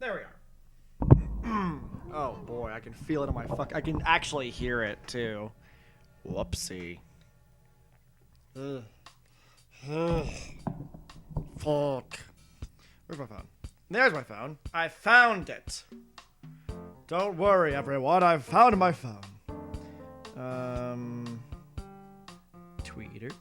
There we are. Oh boy, I can feel it in my I can actually hear it too. Whoopsie. Ugh. Ugh. Fuck. Where's my phone? There's my phone. I found it. Don't worry, everyone. I've found my phone. Tweeter.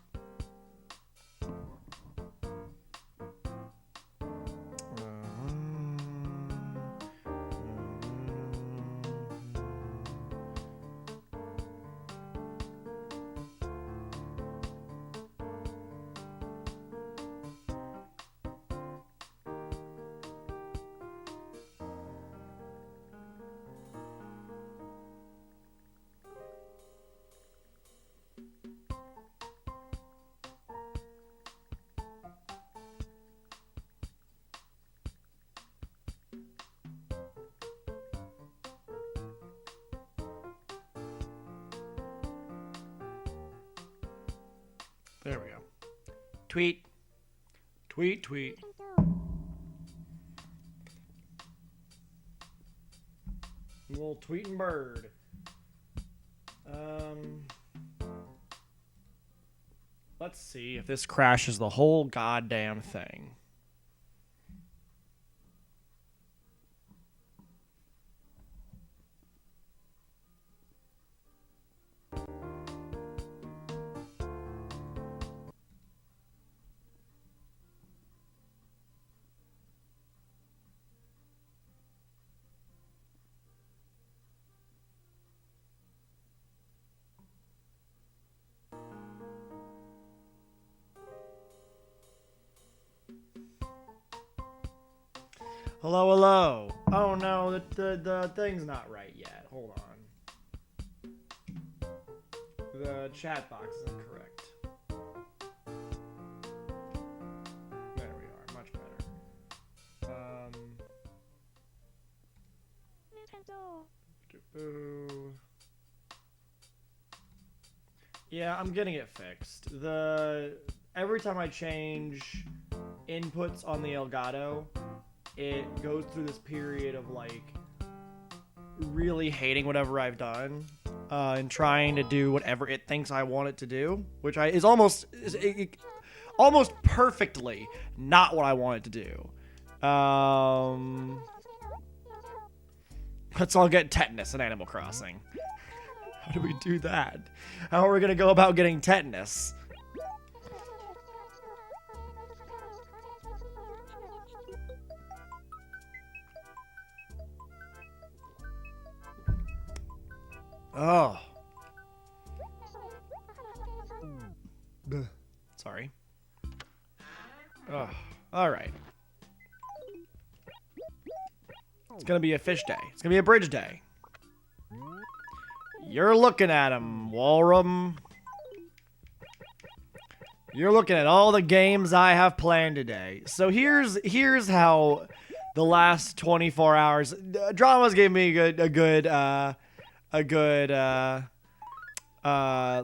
There we go. Tweet. Tweet, tweet. Little tweeting bird. Let's see if this crashes the whole goddamn thing. Hello, hello. Oh no, the thing's not right yet. Hold on. The chat box is incorrect. There we are, much better. Yeah, I'm getting it fixed. Every time I change inputs on the Elgato, it goes through this period of like really hating whatever I've done and trying to do whatever it thinks I want it to do, which is almost perfectly not what I want it to do. Let's all get tetanus in Animal Crossing. How do we do that? How are we gonna go about getting tetanus? Oh. Sorry. Oh. All right. It's gonna be a fish day. It's gonna be a bridge day. You're looking at him, Walrum. You're looking at all the games I have planned today. So here's how the last 24 hours. Dramas gave me a good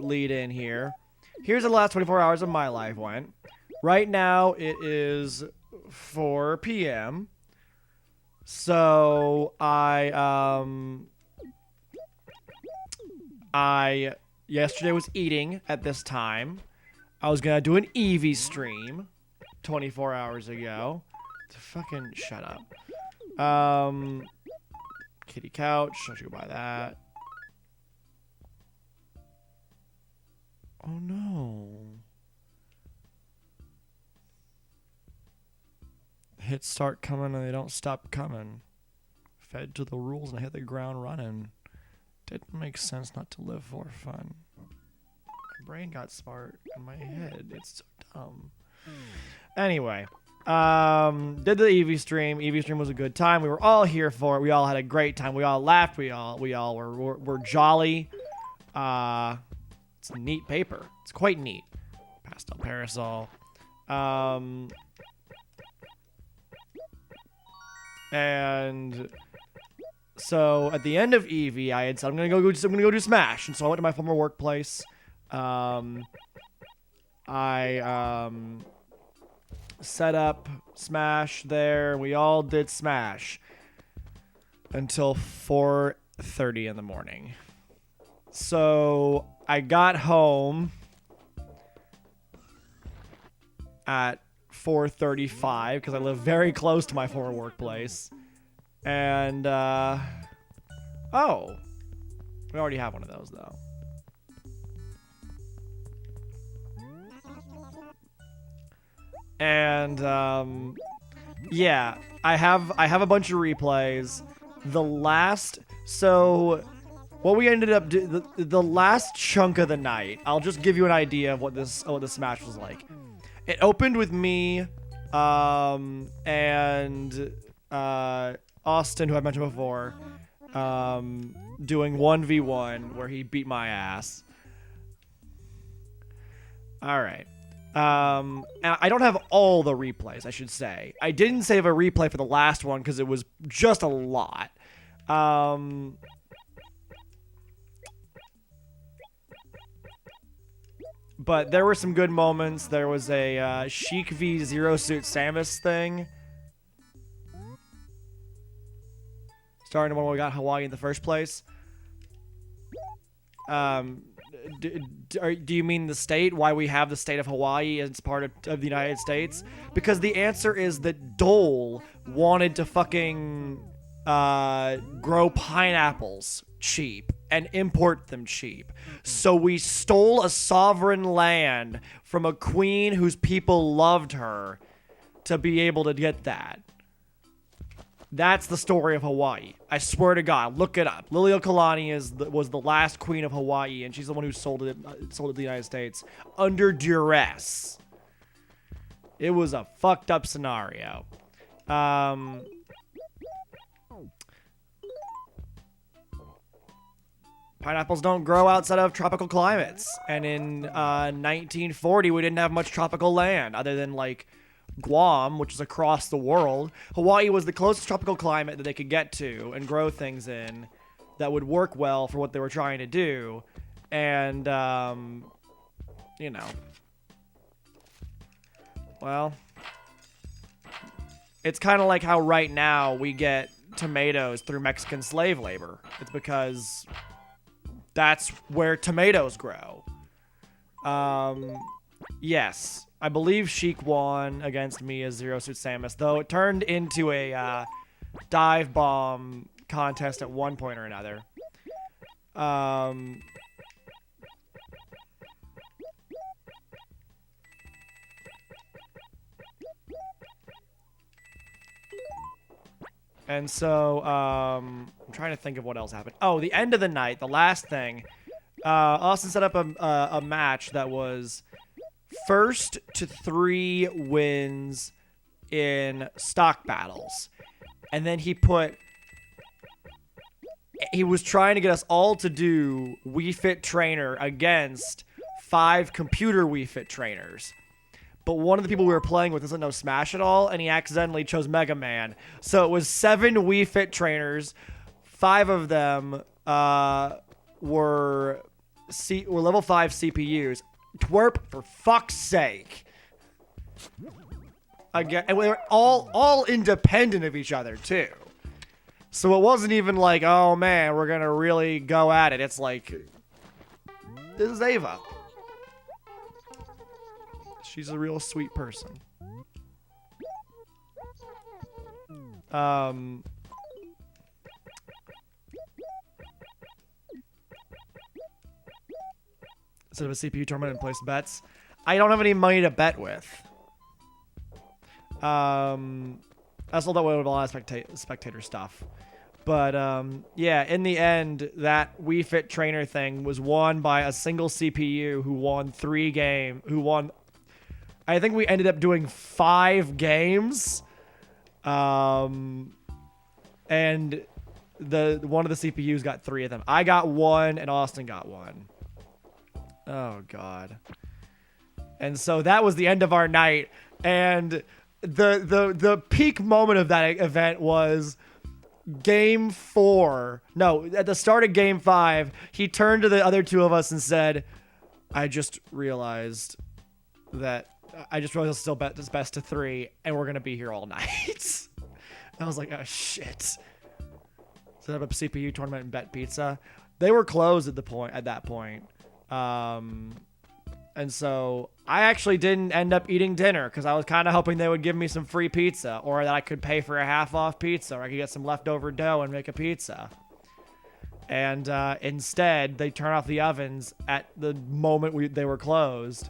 lead in here. Here's the last 24 hours of my life went. Right now it is 4 p.m. So I yesterday was eating at this time. I was gonna do an Eevee stream 24 hours ago. Fucking shut up. Kitty couch. I should go buy that. Oh no. Hits start coming and they don't stop coming. Fed to the rules and I hit the ground running. Didn't make sense not to live for fun. My brain got smart in my head. It's so dumb. Anyway, did the Eevee stream. Eevee stream was a good time. We were all here for it. We all had a great time. We all laughed. We all were jolly. It's a neat paper. It's quite neat. Pastel parasol. And so at the end of Eevee, I had said I'm gonna go do Smash, and so I went to my former workplace. I set up Smash there. We all did Smash. until 4:30 in the morning. So I got home at 4:35 because I live very close to my former workplace. And, oh, we already have one of those though. And, yeah, I have a bunch of replays. So what we ended up the last chunk of the night, I'll just give you an idea of what this match was like. It opened with me, and Austin, who I mentioned before, doing 1v1 where he beat my ass. All right. And I don't have all the replays, I should say. I didn't save a replay for the last one because it was just a lot. But there were some good moments. There was a Sheik v Zero Suit Samus thing. Starting the one where we got Hawaii in the first place. Do you mean the state? Why we have the state of Hawaii as part of the United States? Because the answer is that Dole wanted to fucking grow pineapples cheap and import them cheap. So we stole a sovereign land from a queen whose people loved her to be able to get that. That's the story of Hawaii. I swear to God, look it up. Liliuokalani was the last queen of Hawaii, and she's the one who sold it to the United States under duress. It was a fucked up scenario. Pineapples don't grow outside of tropical climates, and in 1940 we didn't have much tropical land other than like Guam, which is across the world. Hawaii was the closest tropical climate that they could get to and grow things in that would work well for what they were trying to do. And, you know. Well, it's kind of like how right now we get tomatoes through Mexican slave labor. It's because that's where tomatoes grow. Yes. I believe Sheik won against me as Zero Suit Samus, though it turned into a dive bomb contest at one point or another. And so, I'm trying to think of what else happened. Oh, the end of the night, the last thing. Austin set up a match that was first to 3 wins in stock battles. And then he was trying to get us all to do Wii Fit Trainer against 5 computer Wii Fit trainers. But one of the people we were playing with doesn't know Smash at all, and he accidentally chose Mega Man. So it was 7 Wii Fit trainers. 5 of them were level 5 CPUs. Twerp, for fuck's sake. Again, and we were all independent of each other too. So it wasn't even like, oh man, we're gonna really go at it. It's like, this is Ava. She's a real sweet person. Instead of a CPU tournament and place bets. I don't have any money to bet with. I sold that way with a lot of spectator stuff. But, yeah, in the end, that Wii Fit Trainer thing was won by a single CPU who won 3 games. I think we ended up doing 5 games. And one of the CPUs got 3 of them. I got 1 and Austin got 1. Oh, God. And so that was the end of our night. And the peak moment of that event was game 4. No, at the start of game 5, he turned to the other 2 of us and said, I just realized it's still best to 3, and we're going to be here all night. I was like, oh, shit. set up a CPU tournament and bet pizza. They were closed at that point. And so I actually didn't end up eating dinner because I was kind of hoping they would give me some free pizza, or that I could pay for a half off pizza, or I could get some leftover dough and make a pizza. And instead, they turned off the ovens at the moment they were closed.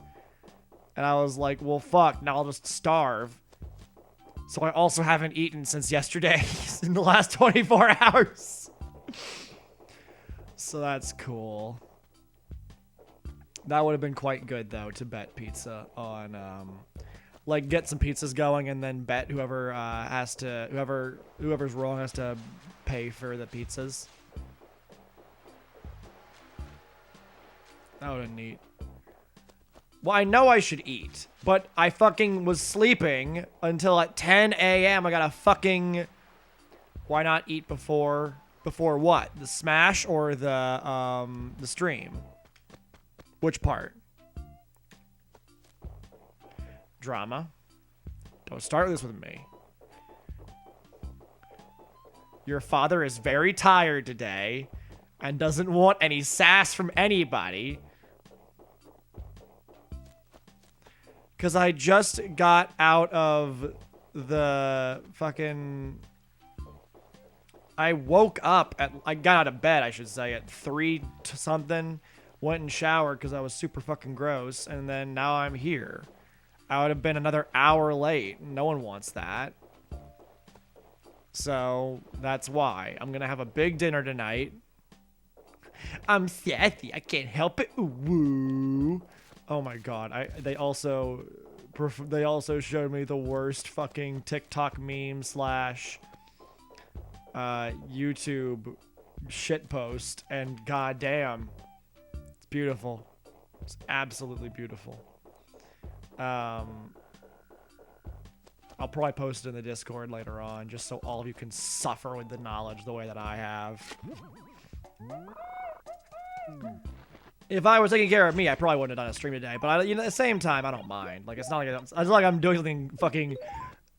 And I was like, well, fuck, now I'll just starve. So I also haven't eaten since yesterday in the last 24 hours. So that's cool. That would have been quite good, though, to bet pizza on, like, get some pizzas going and then bet whoever's wrong has to pay for the pizzas. That would have been neat. Well, I know I should eat, but I fucking was sleeping until at 10 a.m. I gotta fucking... Why not eat before what? The Smash or the stream? Which part? Drama. Don't start this with me. Your father is very tired today and doesn't want any sass from anybody. Because I just got out of the fucking... I woke up at... I got out of bed, I should say, at 3 to something. Went and showered because I was super fucking gross. And then now I'm here. I would have been another hour late. No one wants that. So, that's why. I'm going to have a big dinner tonight. I'm sassy. I can't help it. Ooh, woo. Oh my god. They also showed me the worst fucking TikTok meme slash YouTube shitpost, and goddamn, it's beautiful. It's absolutely beautiful. I'll probably post it in the Discord later on, just so all of you can suffer with the knowledge the way that I have. If I was taking care of me, I probably wouldn't have done a stream today. But at the same time, I don't mind. Like, it's not like I'm doing something fucking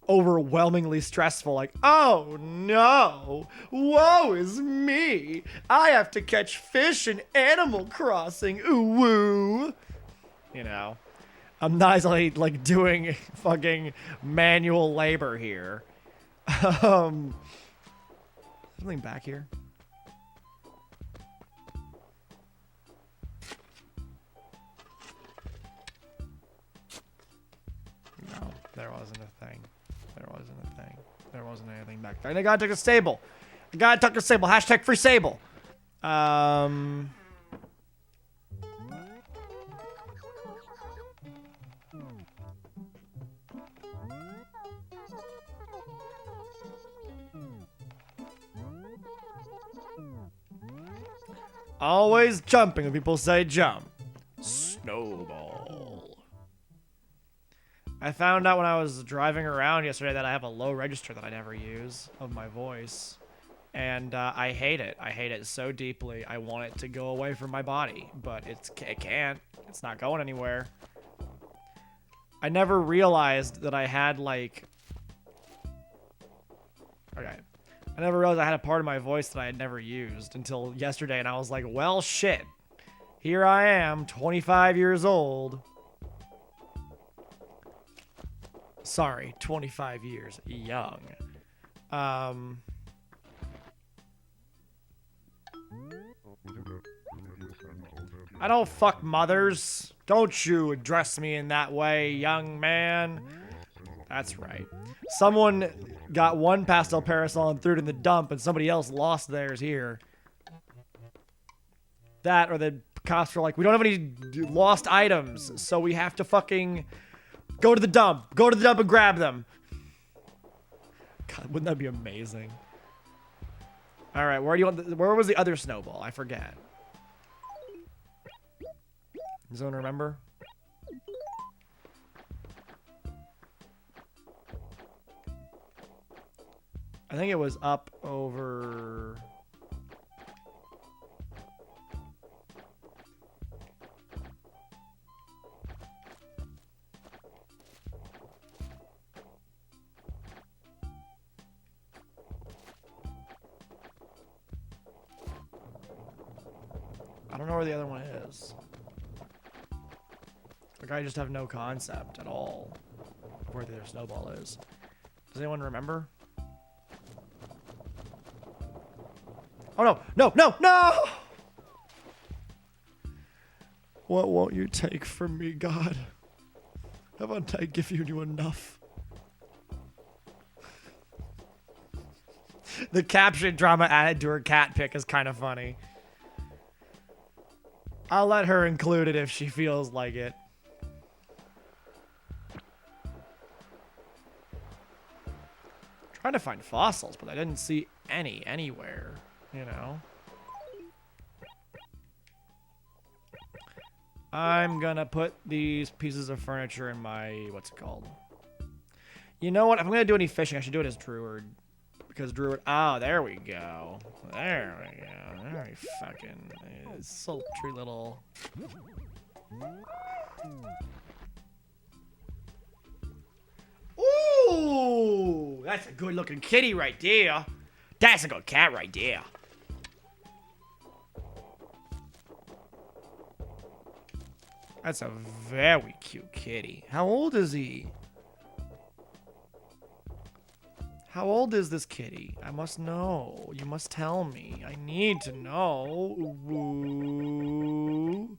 overwhelmingly stressful. Like, oh no, woe is me. I have to catch fish in Animal Crossing. Ooh woo. You know, I'm not exactly like doing fucking manual labor here. Something back here. No, there wasn't a thing. There wasn't a thing. There wasn't anything back there. And I gotta take a Sable. I gotta take a Sable. Hashtag free Sable. Always jumping when people say jump. Snowball. I found out when I was driving around yesterday that I have a low register that I never use of my voice. And I hate it. I hate it so deeply. I want it to go away from my body. But it can't. It's not going anywhere. I never realized that I had, like... Okay. I never realized I had a part of my voice that I had never used until yesterday, and I was like, well, shit. Here I am, 25 years old. Sorry, 25 years young. I don't fuck mothers. Don't you address me in that way, young man. That's right. Someone got one pastel parasol and threw it in the dump, and somebody else lost theirs here. That, or the cops were like, we don't have any lost items, so we have to fucking go to the dump. Go to the dump and grab them. God, wouldn't that be amazing? All right, where do you want? Where was the other snowball? I forget. Does anyone remember? I think it was up over... don't know where the other one is. Like, I just have no concept at all of where the other snowball is. Does anyone remember? Oh no! No! No! No! What won't you take from me, God? Haven't I given you enough? The caption drama added to her cat pic is kind of funny. I'll let her include it if she feels like it. Trying to find fossils, but I didn't see any anywhere, you know? I'm gonna put these pieces of furniture in my, what's it called? You know what? If I'm gonna do any fishing, I should do it as Druid. Because Druid, oh, there we go. There we go. Very fucking sultry little. Ooh, that's a good looking kitty right there. That's a good cat right there. That's a very cute kitty. How old is he? How old is this kitty? I must know. You must tell me. I need to know. Ooh.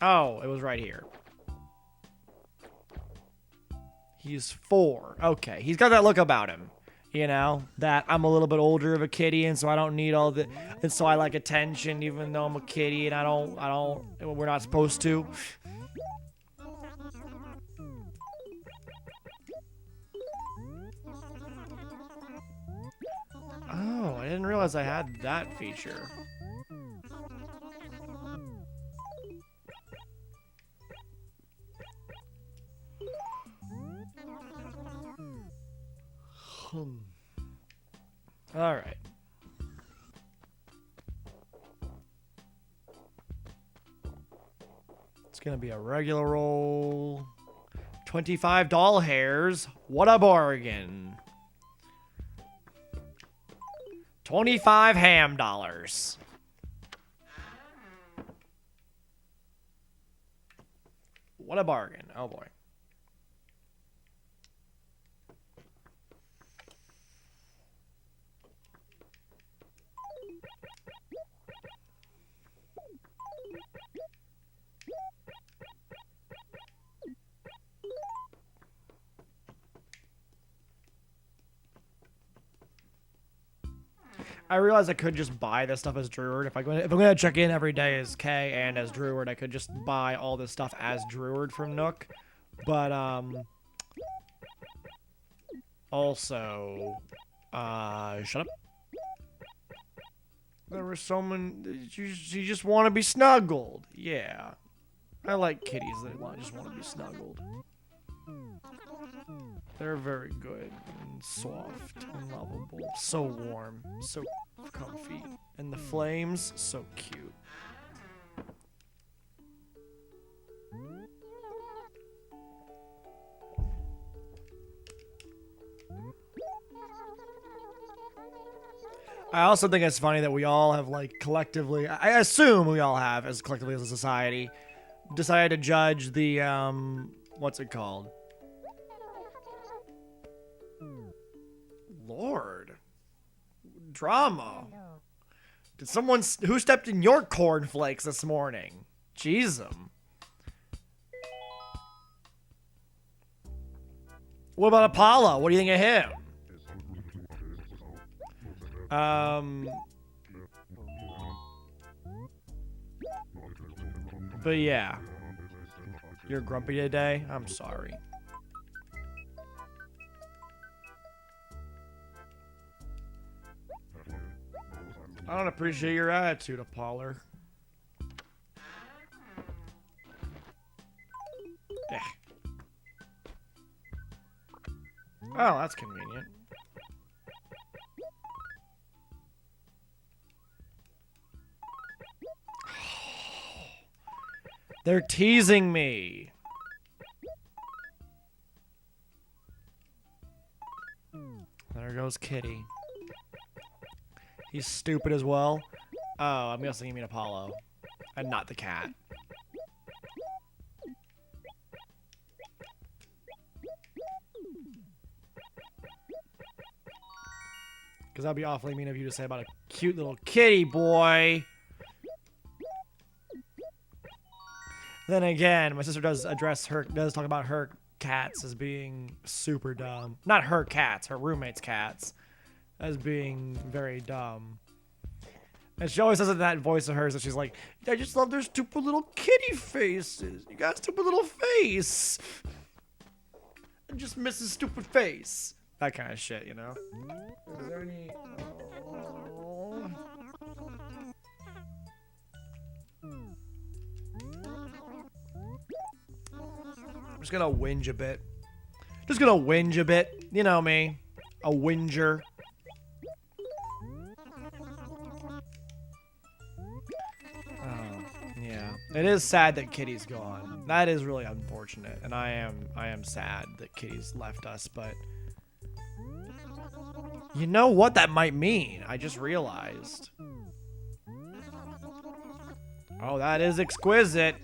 Oh, it was right here. He's 4. Okay, he's got that look about him. You know, that I'm a little bit older of a kitty, and so I don't need all the, and so I like attention, even though I'm a kitty, and I don't. We're not supposed to. Oh, I didn't realize I had that feature. All right. It's gonna be a regular roll. 25 doll hairs. What a bargain. 25 ham dollars. What a bargain. Oh boy. I realized I could just buy this stuff as Druid. If I'm gonna check in every day as Kay and as Druid, I could just buy all this stuff as Druid from Nook. But also, shut up. There were so many. You just want to be snuggled. Yeah, I like kitties that just want to be snuggled. They're very good and soft and lovable. So warm, so comfy. And the flames, so cute. I also think it's funny that we all have, like, collectively, I assume we all have, as collectively as a society, decided to judge the, what's it called? Lord. Drama. Did someone... Who stepped in your cornflakes this morning? Jeez. What about Apollo? What do you think of him? But yeah. You're grumpy today? I'm sorry. I don't appreciate your attitude, Apollo. Yeah. Oh, that's convenient. They're teasing me. There goes Kitty. He's stupid as well. Oh, I'm guessing you mean Apollo. And not the cat. Because that'd be awfully mean of you to say about a cute little kitty boy. Then again, my sister does talk about her cats as being super dumb. Not her cats, her roommate's cats, as being very dumb. And she always says in that voice of hers that she's like, I just love their stupid little kitty faces. You got a stupid little face. I just miss his stupid face. That kind of shit, you know? Is there any... Oh. I'm just gonna whinge a bit. Just gonna whinge a bit. You know me. A whinger. Oh, yeah. It is sad that Kitty's gone. That is really unfortunate. And I am sad that Kitty's left us, but... You know what that might mean? I just realized. Oh, that is exquisite.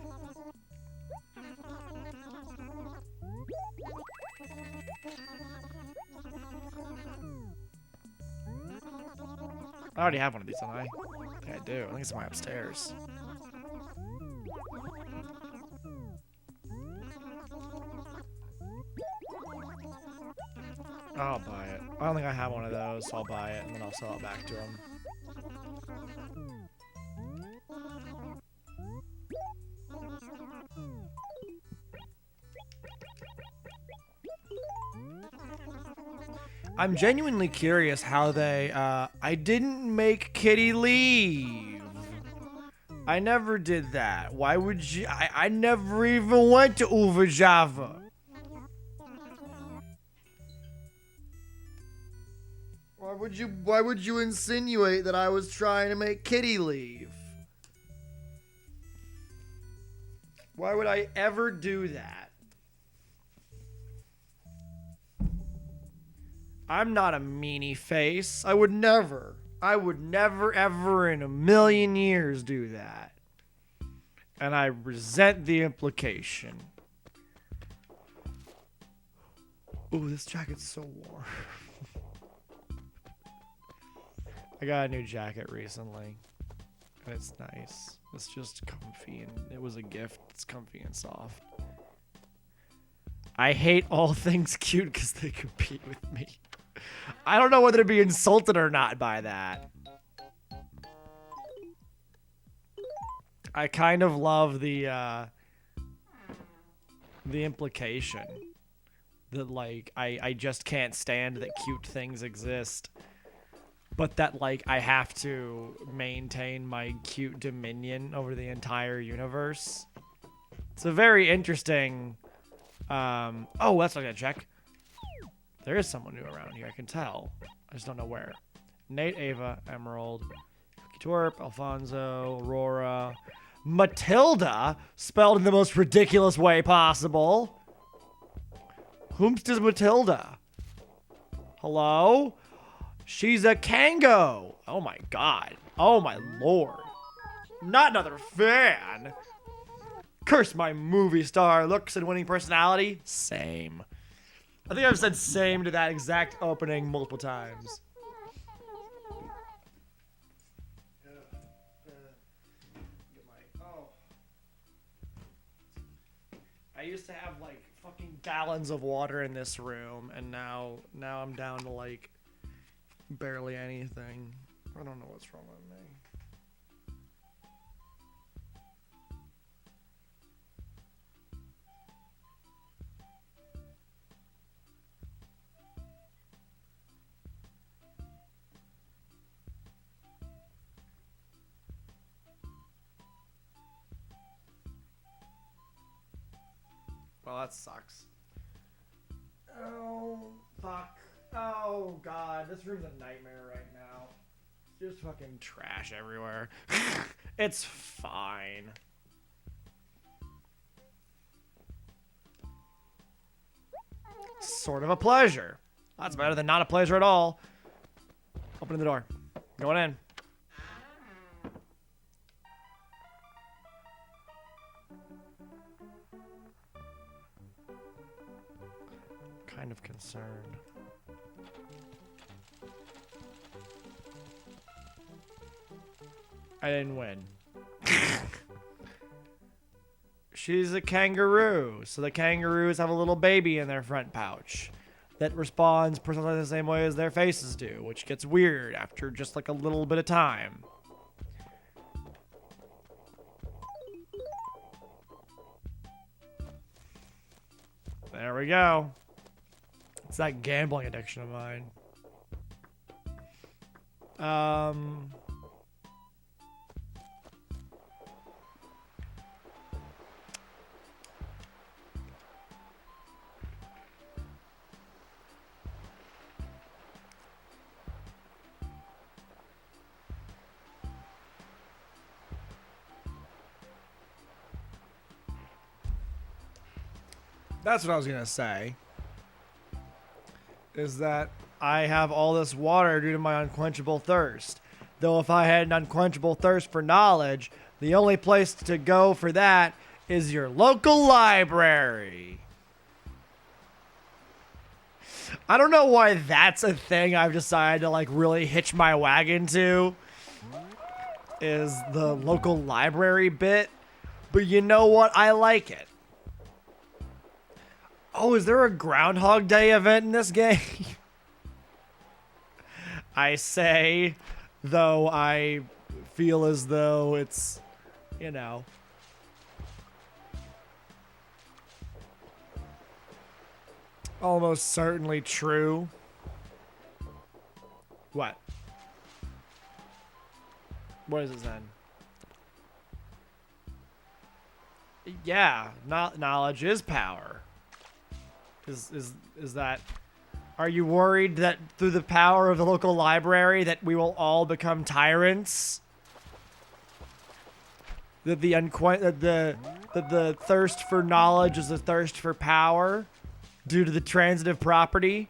I already have one of these, don't I? I think I do. I think it's my upstairs. I'll buy it. I don't think I have one of those, so I'll buy it and then I'll sell it back to him. I'm genuinely curious how they, I didn't make Kitty leave. I never did that. Why would you, I never even went to Uva Java. Why would you insinuate that I was trying to make Kitty leave? Why would I ever do that? I'm not a meanie face. I would never ever in a million years do that. And I resent the implication. Ooh, this jacket's so warm. I got a new jacket recently, and it's nice. It's just comfy, and it was a gift. It's comfy and soft. I hate all things cute because they compete with me. I don't know whether to be insulted or not by that. I kind of love the implication that, like, I just can't stand that cute things exist. But that, like, I have to maintain my cute dominion over the entire universe. It's a very interesting... oh, that's what I gotta check. There is someone new around here, I can tell. I just don't know where. Nate, Ava, Emerald, Twerp, Alfonso, Aurora, Matilda, spelled in the most ridiculous way possible. Whomst is Matilda? Hello? She's a Kango. Oh my god. Oh my lord. Not another fan. Curse my movie star looks and winning personality. Same. I think I've said same to that exact opening multiple times. I used to have like fucking gallons of water in this room, and now I'm down to like barely anything. I don't know what's wrong with me. Well, that sucks. Oh, fuck. Oh, God. This room's a nightmare right now. Just fucking trash everywhere. It's fine. sort of a pleasure. That's better than not a pleasure at all. Opening the door. Going in. Kind of concerned. I didn't win. She's a kangaroo, so the kangaroos have a little baby in their front pouch that responds precisely the same way as their faces do, which gets weird after just like a little bit of time. There we go. It's that gambling addiction of mine. That's what I was gonna say. Is that I have all this water due to my unquenchable thirst. Though if I had an unquenchable thirst for knowledge, the only place to go for that is your local library. I don't know why that's a thing I've decided to like really hitch my wagon to. Is the local library bit. But you know what? I like it. Oh, is there a Groundhog Day event in this game? I say, though I feel as though it's, you know. Almost certainly true. What? What is it then? Yeah, knowledge is power. Is that? Are you worried that through the power of the local library that we will all become tyrants? That the thirst for knowledge is the thirst for power, due to the transitive property,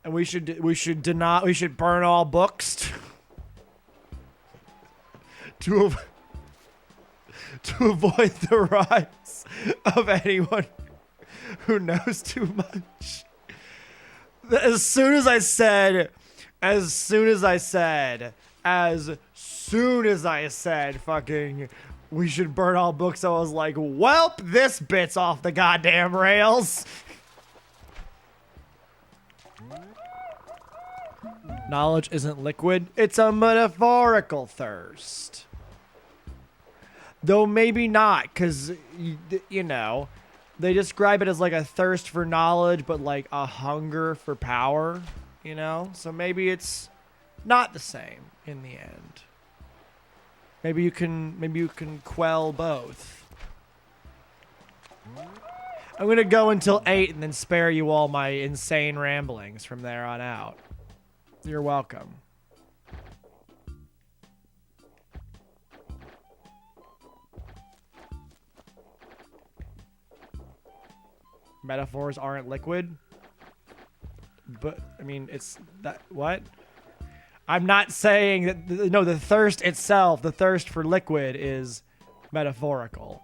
and we should burn all books to avoid the rise of anyone who knows too much. As soon as I said fucking we should burn all books, I was like, welp, this bit's off the goddamn rails. Knowledge isn't liquid, it's a metaphorical thirst. Though maybe not, because, you know, they describe it as like a thirst for knowledge, but like a hunger for power, you know? So maybe it's not the same in the end. Maybe you can quell both. I'm gonna go until 8 and then spare you all my insane ramblings from there on out. You're welcome. Metaphors aren't liquid. But, I mean, it's that, what? I'm not saying that, no, the thirst itself, the thirst for liquid is metaphorical.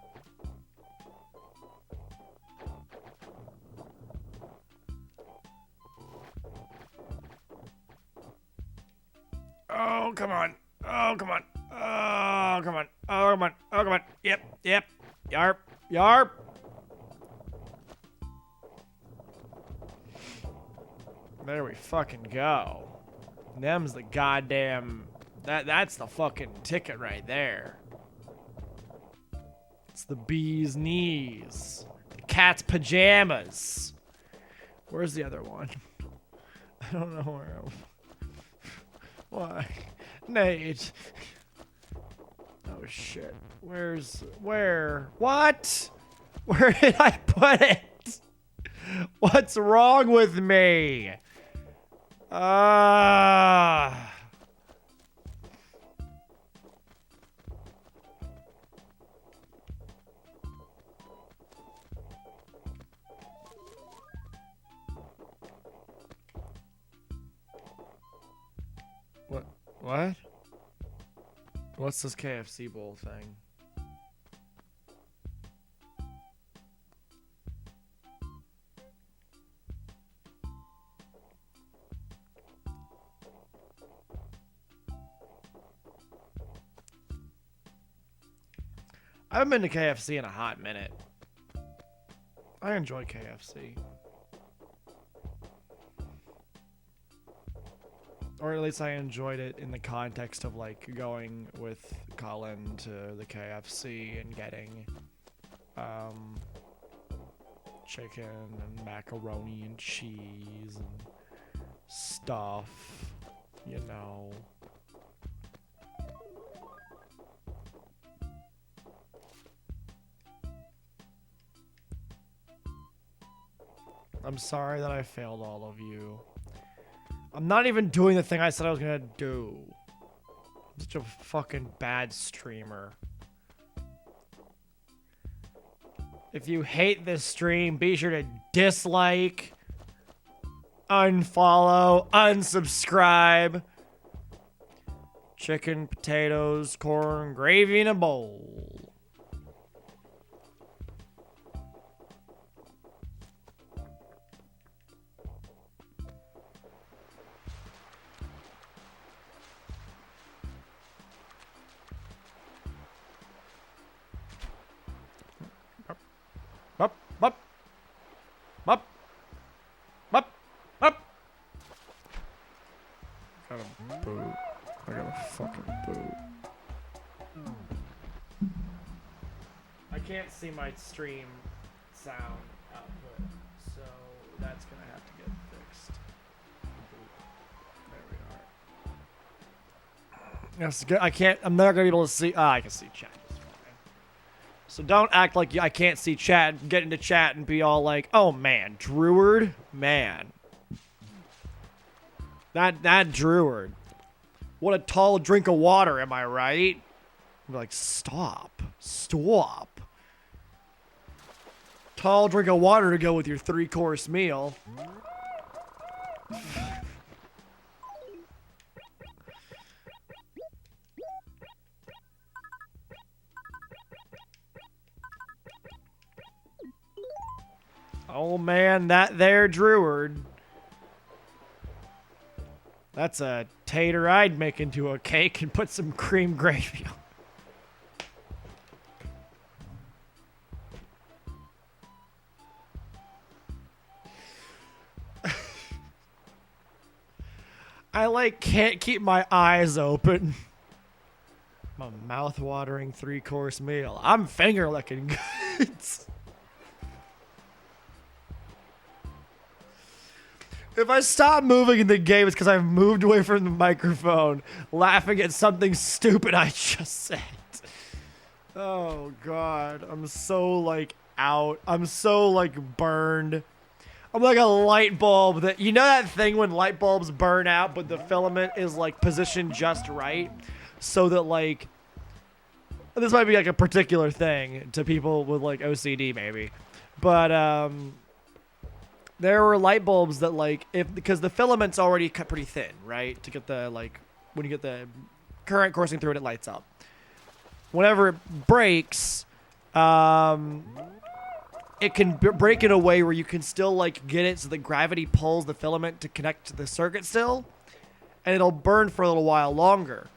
Oh, come on. Oh, come on. Oh, come on. Oh, come on. Oh, come on. Yep. Yarp. There we fucking go. Them's the goddamn... That's the fucking ticket right there. It's the bee's knees. The cat's pajamas. Where's the other one? I don't know where I'm... Why? Nate. Oh shit. Where? What? Where did I put it? What's wrong with me? What? What's this KFC bowl thing? I haven't been to KFC in a hot minute. I enjoy KFC. Or at least I enjoyed it in the context of like going with Colin to the KFC and getting chicken and macaroni and cheese and stuff, you know. I'm sorry that I failed all of you. I'm not even doing the thing I said I was gonna do. I'm such a fucking bad streamer. If you hate this stream, be sure to dislike, unfollow, unsubscribe. Chicken, potatoes, corn, gravy in a bowl. Up, up, up, up, up. Got a boot. I got a fucking boot. I can't see my stream sound output, so that's gonna have to get fixed. There we are. Yes, I can't. I'm not gonna be able to see. I can see chat. So don't act like I can't see chat, get into chat and be all like, oh man, Druid? Man. That Druid. What a tall drink of water, am I right? I'm like, stop. Stop. Tall drink of water to go with your 3-course meal. Oh man, that there Druid. That's a tater I'd make into a cake and put some cream gravy on. I like can't keep my eyes open. My mouth-watering 3-course meal. I'm finger licking good. If I stop moving in the game, it's because I've moved away from the microphone, laughing at something stupid I just said. Oh, God. I'm so, like, out. I'm so, like, burned. I'm like a light bulb that... You know that thing when light bulbs burn out, but the filament is, like, positioned just right? So that, like... This might be, like, a particular thing to people with, like, OCD, maybe. But, there were light bulbs that like because the filament's already cut pretty thin, right? To get the like when you get the current coursing through it, it lights up. Whenever it breaks, it can break in a way where you can still like get it so the gravity pulls the filament to connect to the circuit still, and it'll burn for a little while longer.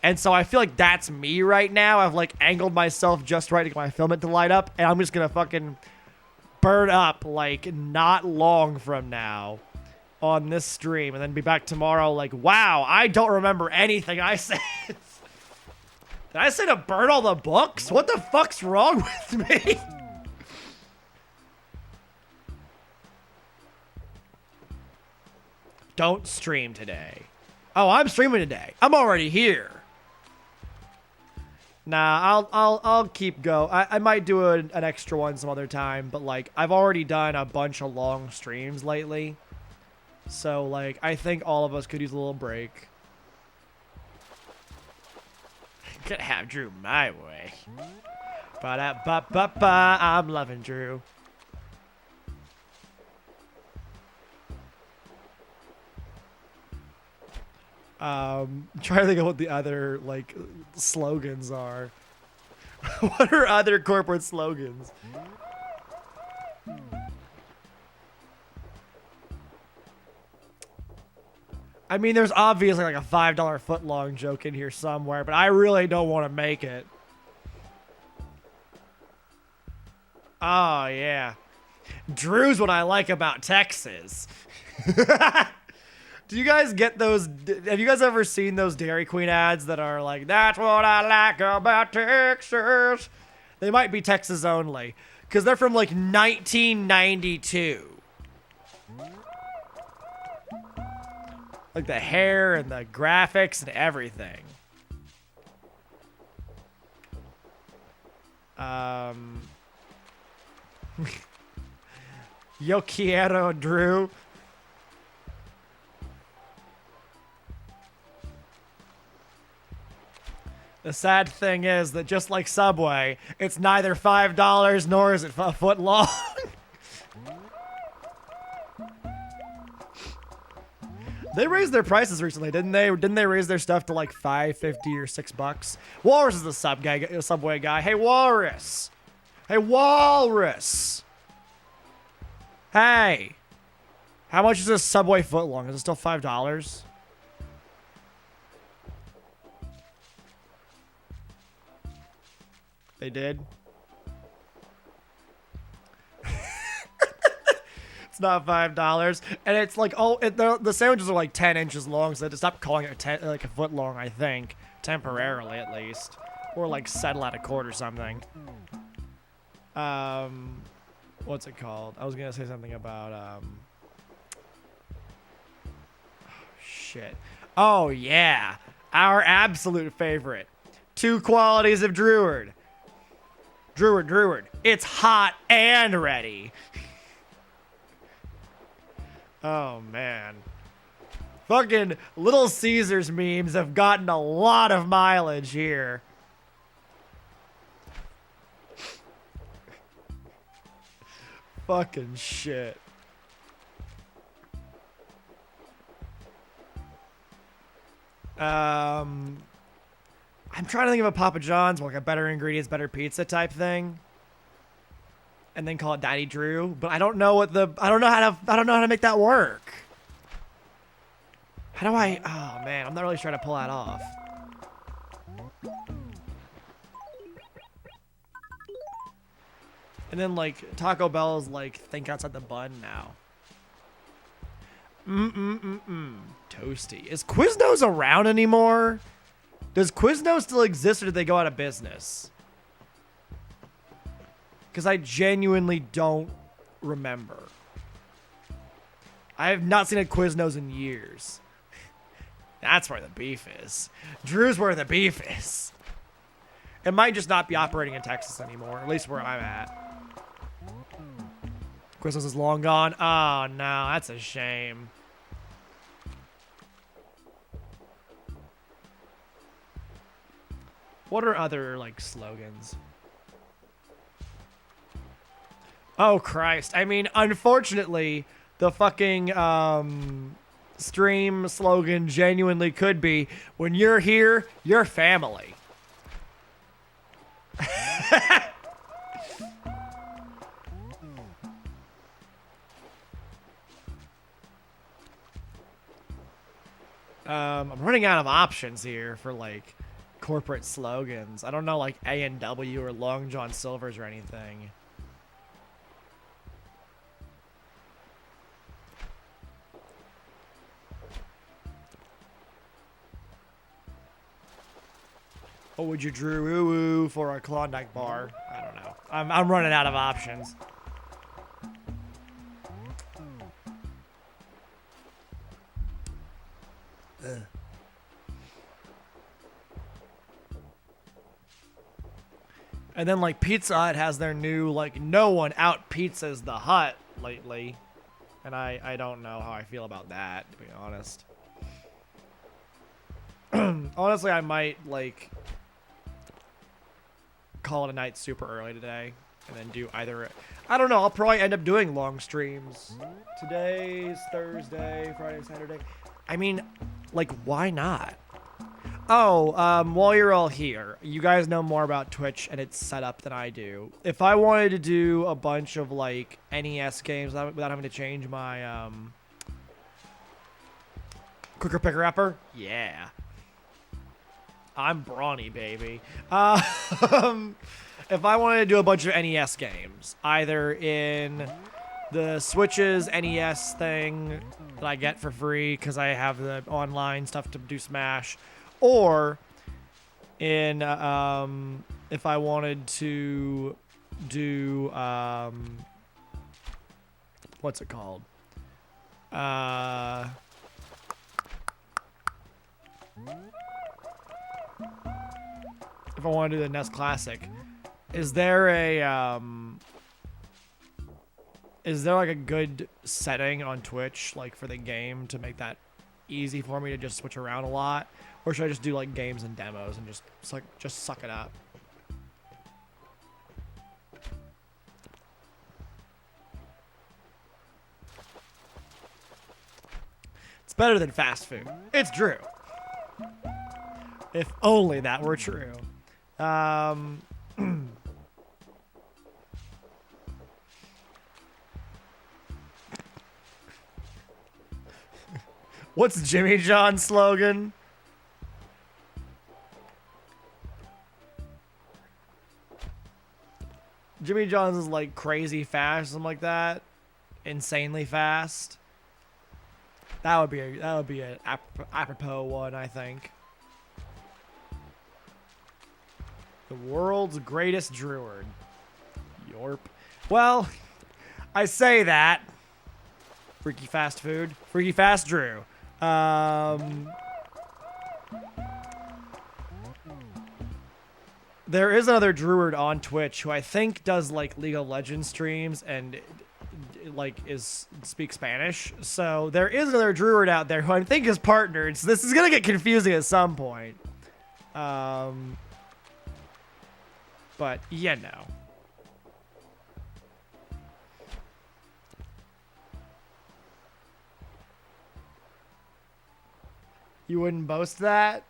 And so I feel like that's me right now. I've like angled myself just right to get my filament to light up, and I'm just gonna fucking burn up like not long from now on this stream and then be back tomorrow like, wow, I don't remember anything I said. Did I say to burn all the books? What the fuck's wrong with me? Don't stream today. Oh, I'm streaming today. I'm already here. Nah, I'll keep go. I might do an extra one some other time, but like I've already done a bunch of long streams lately, so like I think all of us could use a little break. Could have Drew my way. Ba-da-ba-ba-ba, I'm loving Drew. Trying to think of what the other like slogans are. What are other corporate slogans? I mean, there's obviously like a $5 footlong joke in here somewhere, but I really don't want to make it. Oh, yeah. Drew's what I like about Texas. Do you guys get those? Have you guys ever seen those Dairy Queen ads that are like, that's what I like about Texas? They might be Texas only, because they're from like 1992. Like the hair and the graphics and everything. Yo quiero, Drew. The sad thing is that just like Subway, it's neither $5 nor is it a foot long. They raised their prices recently, didn't they? Didn't they raise their stuff to like $5.50 or $6? Walrus is the Subway guy. Hey, Walrus. Hey, Walrus. Hey. How much is this Subway footlong? Is it still $5? They did. It's not $5, and it's like the sandwiches are like 10 inches long, so they had to stop calling it like a foot long, I think, temporarily at least, or like settle at a quart or something. What's it called? I was gonna say something about shit. Oh yeah, our absolute favorite. 2 qualities of Dreward. Dreward. It's hot and ready. Oh, man. Fucking Little Caesars memes have gotten a lot of mileage here. Fucking shit. I'm trying to think of a Papa John's, like a better ingredients, better pizza type thing. And then call it Daddy Drew, but I don't know how to make that work. How do I? Oh man, I'm not really sure how to pull that off. And then like Taco Bell's like think outside the bun now. Toasty. Is Quiznos around anymore? Does Quiznos still exist, or did they go out of business? Because I genuinely don't remember. I have not seen a Quiznos in years. That's where the beef is. Drew's where the beef is. It might just not be operating in Texas anymore, at least where I'm at. Quiznos is long gone. Oh no, that's a shame. What are other like slogans? Oh, Christ. I mean, unfortunately, the fucking stream slogan genuinely could be, when you're here, you're family. I'm running out of options here for, like, corporate slogans. I don't know, like, A&W or Long John Silver's or anything. What would you Drew for a Klondike bar? I don't know. I'm running out of options. Ugh. And then like Pizza Hut has their new like no one out pizzas the Hut lately. And I don't know how I feel about that, to be honest. Honestly, I might like call it a night super early today and then do either. I don't know. I'll probably end up doing long streams. Today's Thursday, Friday, Saturday. I mean, Like, why not? Oh, while you're all here, you guys know more about Twitch and its setup than I do. If I wanted to do a bunch of, like, NES games without having to change my, Quicker Picker Upper, yeah. I'm brawny, baby. If I wanted to do a bunch of NES games, either in the Switch's NES thing that I get for free because I have the online stuff to do Smash, or in if I wanted to do what's it called? If I want to do the NES Classic, is there like a good setting on Twitch like for the game to make that easy for me to just switch around a lot, or should I just do like games and demos and just suck it up? It's better than fast food. It's true. If only that were true. What's Jimmy John's slogan? Jimmy John's is like crazy fast, something like that. Insanely fast. That would be an apropos one, I think. The world's greatest Druid. Yorp. Well, I say that. Freaky fast food. Freaky fast Drew. There is another Druid on Twitch who I think does like League of Legends streams and like speaks Spanish. So there is another Druid out there who I think is partnered. So this is gonna get confusing at some point. But yeah, no. You wouldn't boast that?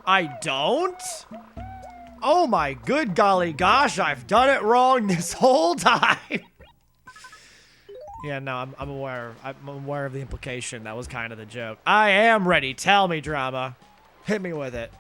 I don't? Oh my good golly gosh, I've done it wrong this whole time. Yeah, no, I'm aware. I'm aware of the implication. That was kind of the joke. I am ready. Tell me, drama. Hit me with it.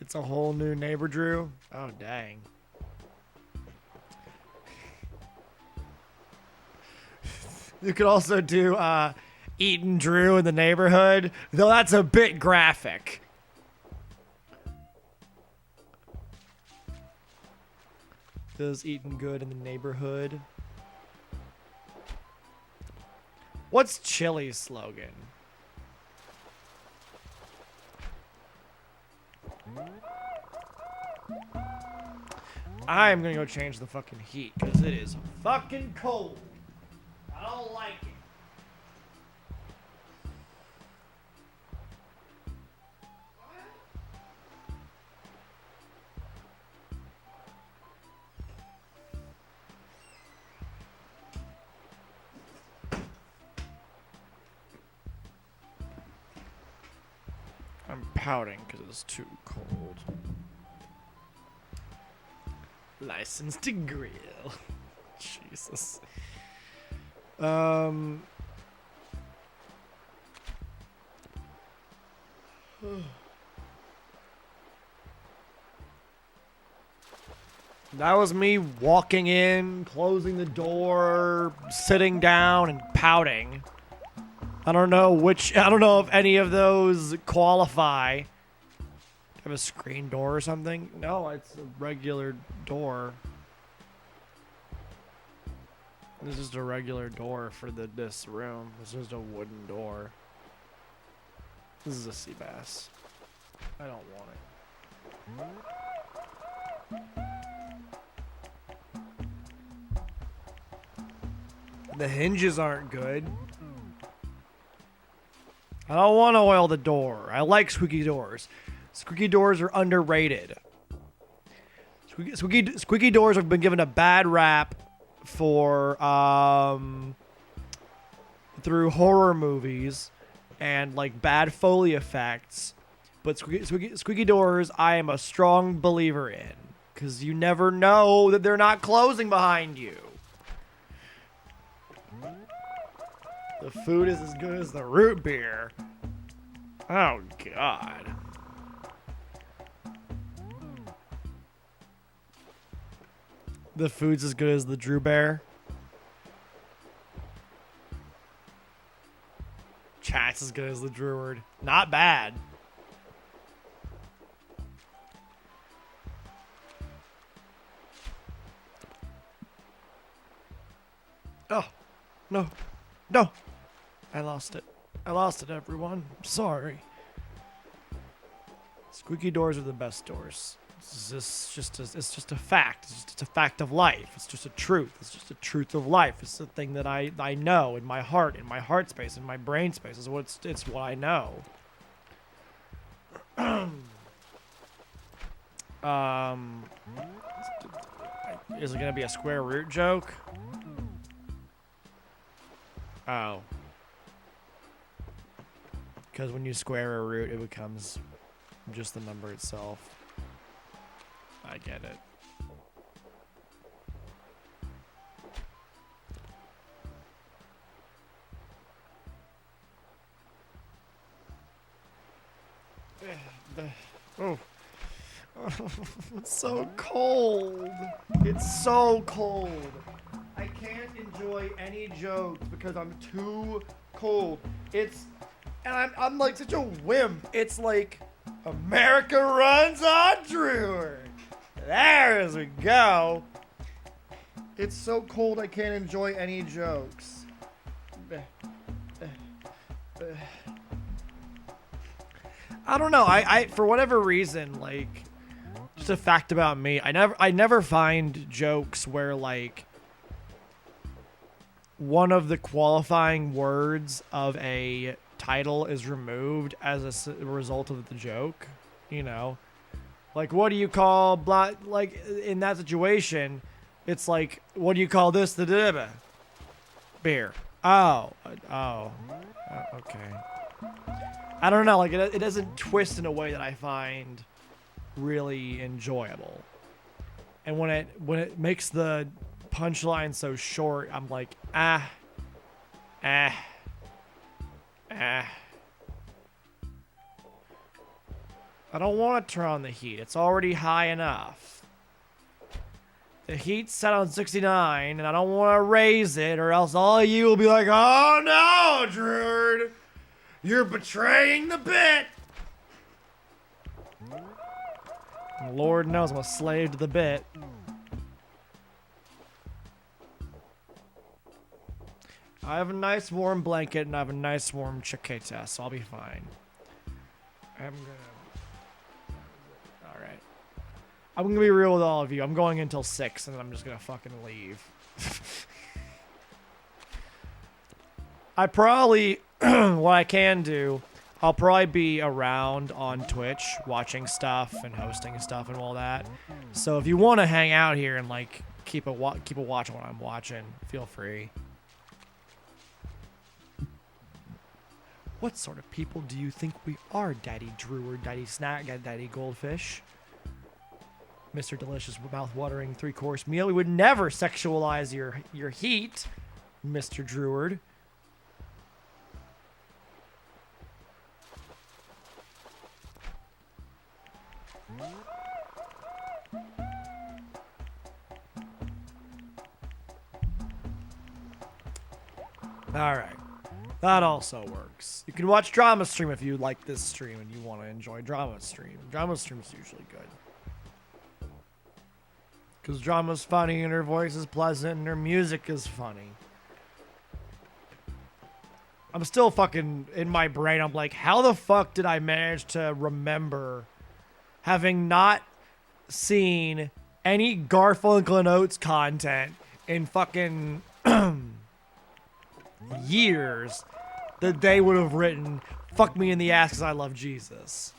It's a whole new neighbor, Drew. Oh, dang. You could also do Eaton Drew in the neighborhood, though that's a bit graphic. Does Eaton good in the neighborhood? What's Chili's slogan? I'm gonna go change the fucking heat because it is fucking cold. I don't like it. I'm pouting because it's too cold. License to grill. Jesus. That was me walking in, closing the door, sitting down, and pouting. I don't know if any of those qualify. Have a screen door or something? No, it's a regular door. This is just a regular door for this room. It's just a wooden door. This is a sea bass. I don't want it. The hinges aren't good. I don't want to oil the door. I like squeaky doors. Squeaky doors are underrated. Squeaky doors have been given a bad rap for through horror movies and like bad Foley effects. But squeaky doors, I am a strong believer in, because you never know that they're not closing behind you. The food is as good as the root beer. Oh, God. The food's as good as the Drew Bear. Chat's as good as the Druid. Not bad. Oh, no. No. I lost it. I lost it, everyone. I'm sorry. Squeaky doors are the best doors. It's just a fact. It's just a fact of life. It's just a truth. It's just a truth of life. It's the thing that I know in my heart space, in my brain space. It's what I know. Is it gonna be a square root joke? Oh. Because when you square a root, it becomes just the number itself. I get it. Oh. It's so cold. It's so cold. I can't enjoy any jokes because I'm too cold. And I'm like such a wimp. It's like America runs on Drew. There as we go. It's so cold I can't enjoy any jokes. I don't know. I for whatever reason, like, just a fact about me, I never find jokes where like one of the qualifying words of a title is removed as a result of the joke, you know? Like, what do you call blah? Like, in that situation, it's like, what do you call this? The beer. Oh, okay. I don't know. Like, it doesn't twist in a way that I find really enjoyable. And when it makes the punchline so short, I'm like, I don't want to turn on the heat. It's already high enough. The heat's set on 69, and I don't want to raise it, or else all of you will be like, oh no, Drew, you're betraying the bit. And Lord knows I'm a slave to the bit. I have a nice warm blanket, and I have a nice warm chaqueta, so I'll be fine. I'm gonna be real with all of you. I'm going until 6, and I'm just gonna fucking leave. I probably, what I can do, I'll probably be around on Twitch watching stuff and hosting stuff and all that. So if you want to hang out here and like keep a watch on what I'm watching, feel free. What sort of people do you think we are, Daddy Drew or Daddy Snack, Daddy Goldfish? Mr. Delicious mouth-watering 3-course meal. We would never sexualize your heat, Mr. Dreward. Alright. That also works. You can watch Drama Stream if you like this stream and you want to enjoy Drama Stream. Drama Stream's usually good. Because Drama's funny and her voice is pleasant and her music is funny. I'm still fucking in my brain. I'm like, how the fuck did I manage to remember having not seen any Garfunkel and Oates content in fucking years that they would have written "fuck me in the ass because I love Jesus"?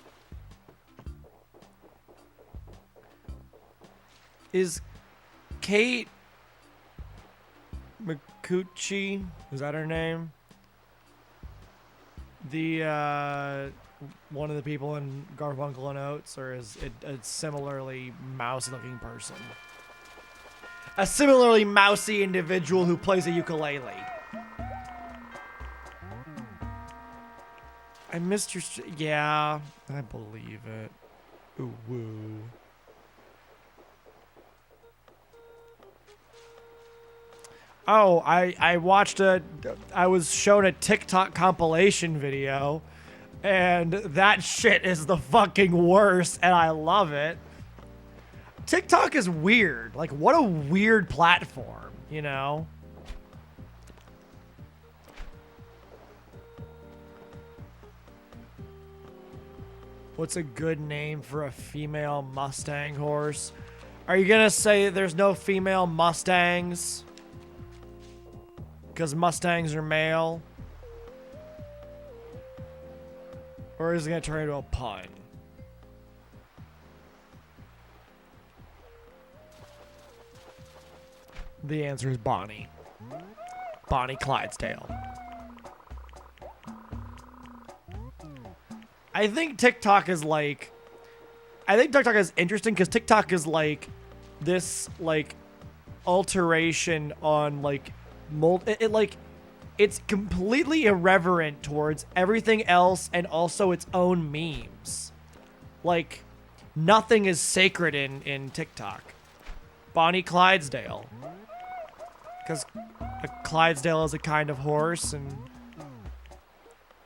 Is Kate Micucci, is that her name? The one of the people in Garfunkel and Oates, or is it a similarly mouse-looking person? A similarly mousy individual who plays a ukulele. I missed your... yeah, I believe it. Ooh, woo. Oh, I watched I was shown a TikTok compilation video, and that shit is the fucking worst, and I love it. TikTok is weird. Like, what a weird platform, you know? What's a good name for a female Mustang horse? Are you gonna say there's no female Mustangs? Because Mustangs are male? Or is it going to turn into a pun? The answer is Bonnie. Bonnie Clydesdale. I think TikTok is like... I think TikTok is interesting because TikTok is like this, like, alteration on, like... it's completely irreverent towards everything else and also its own memes. Like, nothing is sacred in TikTok. Bonnie Clydesdale. Because a Clydesdale is a kind of horse, and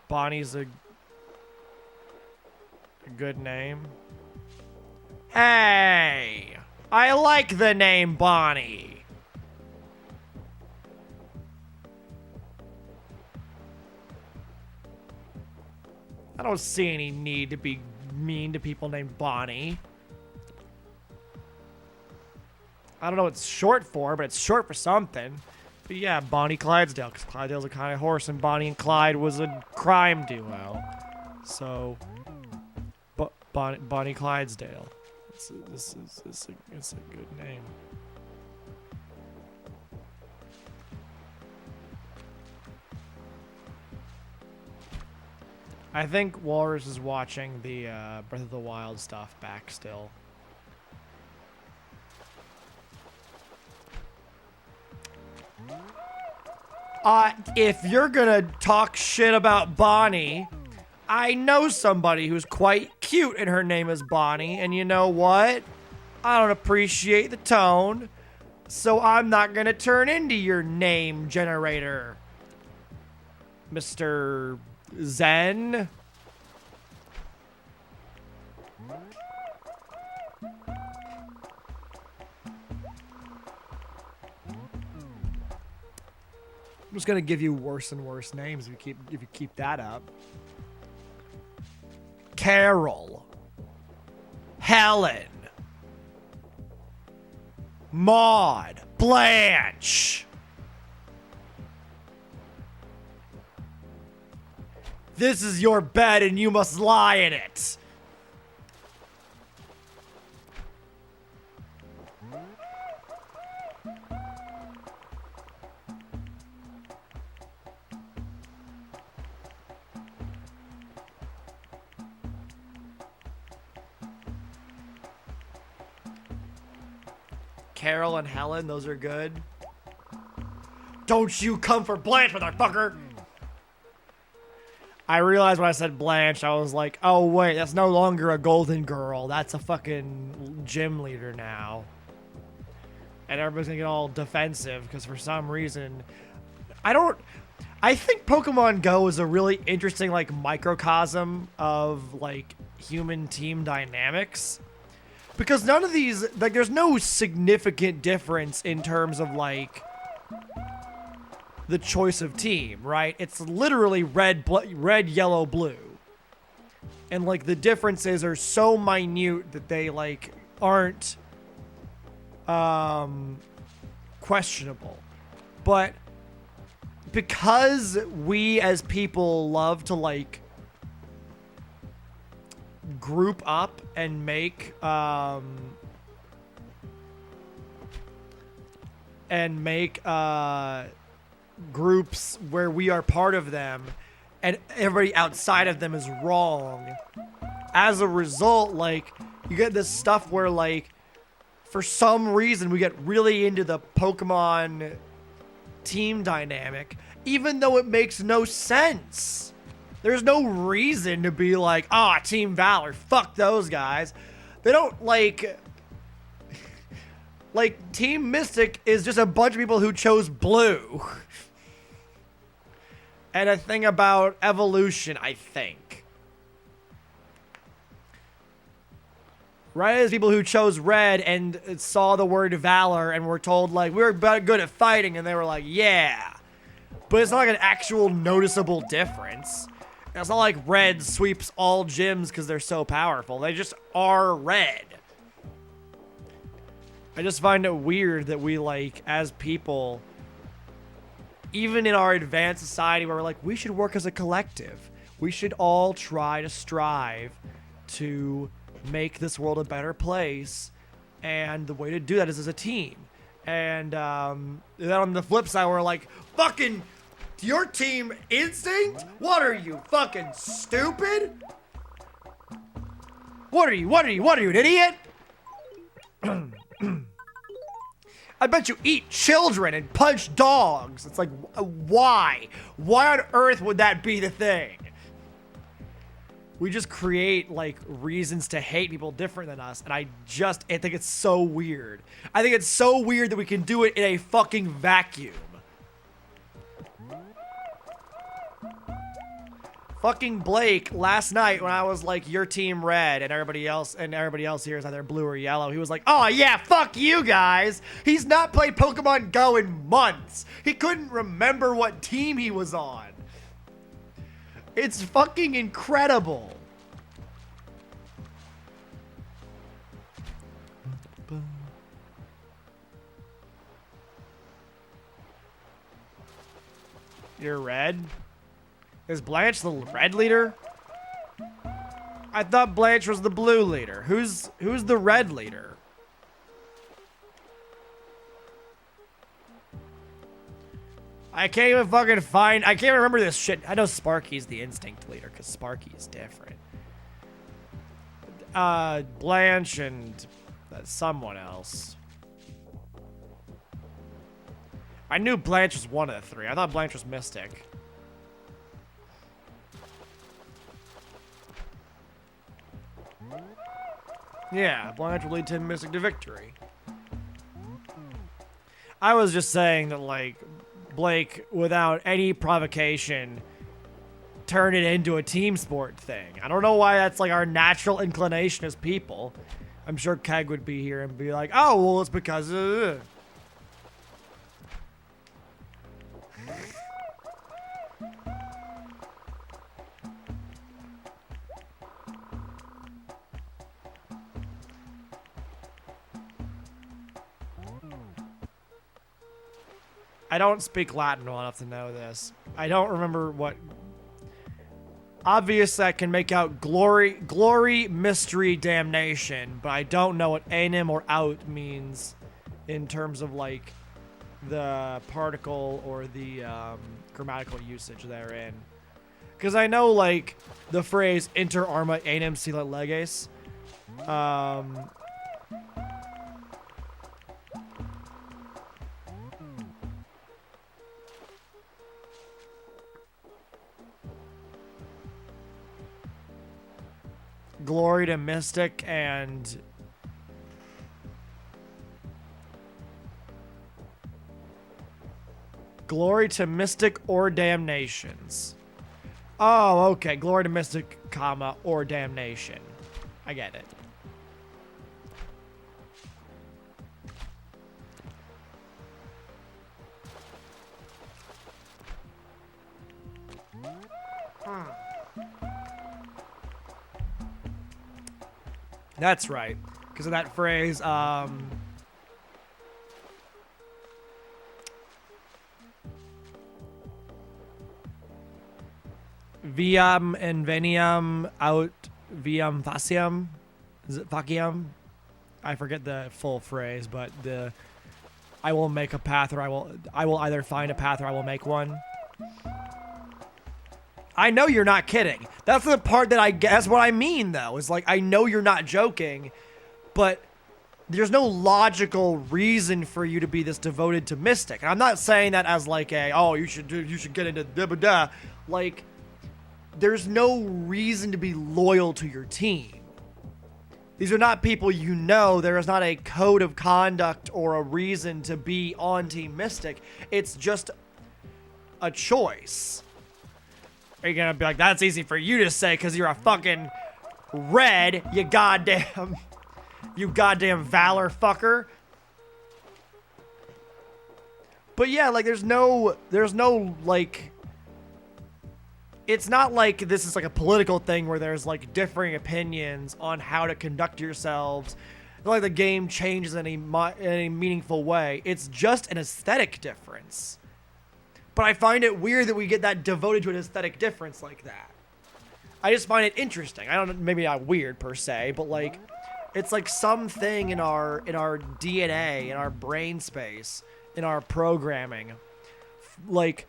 Bonnie's a good name. Hey! I like the name Bonnie! I don't see any need to be mean to people named Bonnie. I don't know what it's short for, but it's short for something. But yeah, Bonnie Clydesdale, because Clydesdale's a kind of horse, and Bonnie and Clyde was a crime duo. So, Bonnie Clydesdale. It's a good name. I think Walrus is watching the Breath of the Wild stuff back still. If you're gonna talk shit about Bonnie, I know somebody who's quite cute and her name is Bonnie, and you know what? I don't appreciate the tone, so I'm not gonna turn into your name generator, Mr. Zen. I'm just gonna give you worse and worse names if you keep that up. Carol, Helen, Maud, Blanche. This is your bed and you must lie in it. Carol and Helen, those are good. Don't you come for Blanche, motherfucker! I realized when I said Blanche, I was like, oh wait, that's no longer a golden girl. That's a fucking gym leader now. And everybody's gonna get all defensive because for some reason, I think Pokemon Go is a really interesting like microcosm of like human team dynamics. Because none of these, like, there's no significant difference in terms of, like, the choice of team, right? It's literally red, yellow, blue. And, like, the differences are so minute that they, like, aren't questionable. But because we as people love to, like, group up and make groups where we are part of them and everybody outside of them is wrong, as a result, like, you get this stuff where, like, for some reason we get really into the Pokemon team dynamic, even though it makes no sense. There's no reason to be like, ah, Team Valor, fuck those guys. They don't, like... Like, Team Mystic is just a bunch of people who chose blue. And a thing about evolution, I think. Right, as people who chose red and saw the word valor and were told, like, we're good at fighting, and they were like, yeah. But it's not like an actual noticeable difference. It's not like red sweeps all gyms because they're so powerful. They just are red. I just find it weird that we, like, as people, even in our advanced society where we're like, we should work as a collective. We should all try to strive to make this world a better place. And the way to do that is as a team. And then on the flip side, we're like, fucking, your team instinct? What are you, fucking stupid? What are you, an idiot? I bet you eat children and punch dogs. It's like, why? Why on earth would that be the thing? We just create, like, reasons to hate people different than us, and I think it's so weird. I think it's so weird that we can do it in a fucking vacuum. Fucking Blake, last night when I was like, your team red, and everybody else here is either blue or yellow, he was like, oh yeah, fuck you guys. He's not played Pokemon Go in months. He couldn't remember what team he was on. It's fucking incredible. You're red? Is Blanche the red leader? I thought Blanche was the blue leader. Who's the red leader? I can't even fucking find... I can't remember this shit. I know Sparky's the instinct leader, because Sparky is different. Blanche and someone else. I knew Blanche was one of the three. I thought Blanche was Mystic. Yeah, Blanche will lead Team Mystic to victory. I was just saying that, like, Blake, without any provocation, turned it into a team sport thing. I don't know why that's, like, our natural inclination as people. I'm sure Keg would be here and be like, oh, well, it's because of... I don't speak Latin well enough to know this. I don't remember what... Obviously, I can make out glory, mystery, damnation, but I don't know what anim or out means in terms of, like, the particle or the grammatical usage therein. Because I know, like, the phrase inter arma anim silet leges. Glory to Mystic and... Glory to Mystic or Damnations. Oh, okay. Glory to Mystic, comma, or Damnation. I get it. That's right. Because of that phrase, viam inveniam aut viam faciam. Is it faciam? I forget the full phrase, but I will make a path, or I will either find a path or I will make one. I know you're not kidding. That's the part that that's what I mean, though. Is like, I know you're not joking, but there's no logical reason for you to be this devoted to Mystic. And I'm not saying that as like you should get into da-ba-da. Like, there's no reason to be loyal to your team. These are not people you know. There is not a code of conduct or a reason to be on Team Mystic. It's just a choice. Are you gonna be like, that's easy for you to say because you're a fucking red, you goddamn Valor fucker? But yeah, like, there's no, like, it's not like this is like a political thing where there's like differing opinions on how to conduct yourselves. Not like the game changes in any meaningful way. It's just an aesthetic difference. But I find it weird that we get that devoted to an aesthetic difference like that. I just find it interesting. I don't know, maybe not weird per se, but like, it's like something in our DNA, in our brain space, in our programming, like,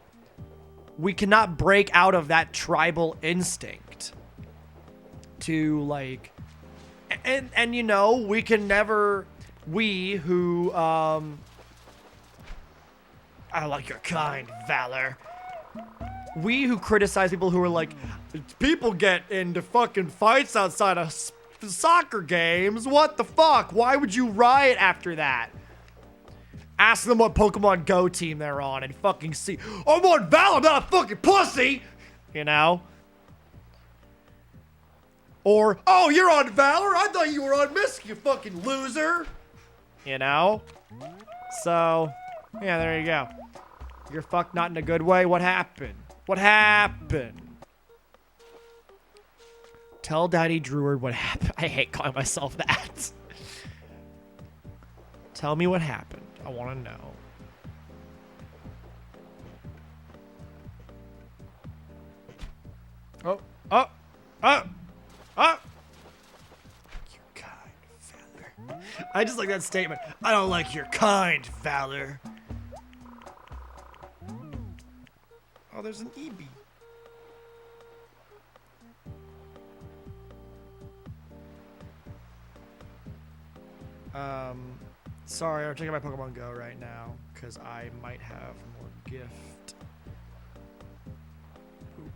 we cannot break out of that tribal instinct to like, and you know, we can never, we who, I like your kind, Valor. We who criticize people who are like, people get into fucking fights outside of soccer games. What the fuck? Why would you riot after that? Ask them what Pokemon Go team they're on and fucking see. I'm on Valor, I'm not a fucking pussy! You know? Or, oh, you're on Valor? I thought you were on Mystic, you fucking loser! You know? So, yeah, there you go. You're fucked not in a good way. What happened? What happened? Tell Daddy Druid what happened. I hate calling myself that. Tell me what happened. I want to know. Oh. You kind, Valor. I just like that statement. I don't like your kind, Valor. Oh, there's an Eevee. Sorry, I'm checking my Pokemon Go right now, because I might have more gift. Poop.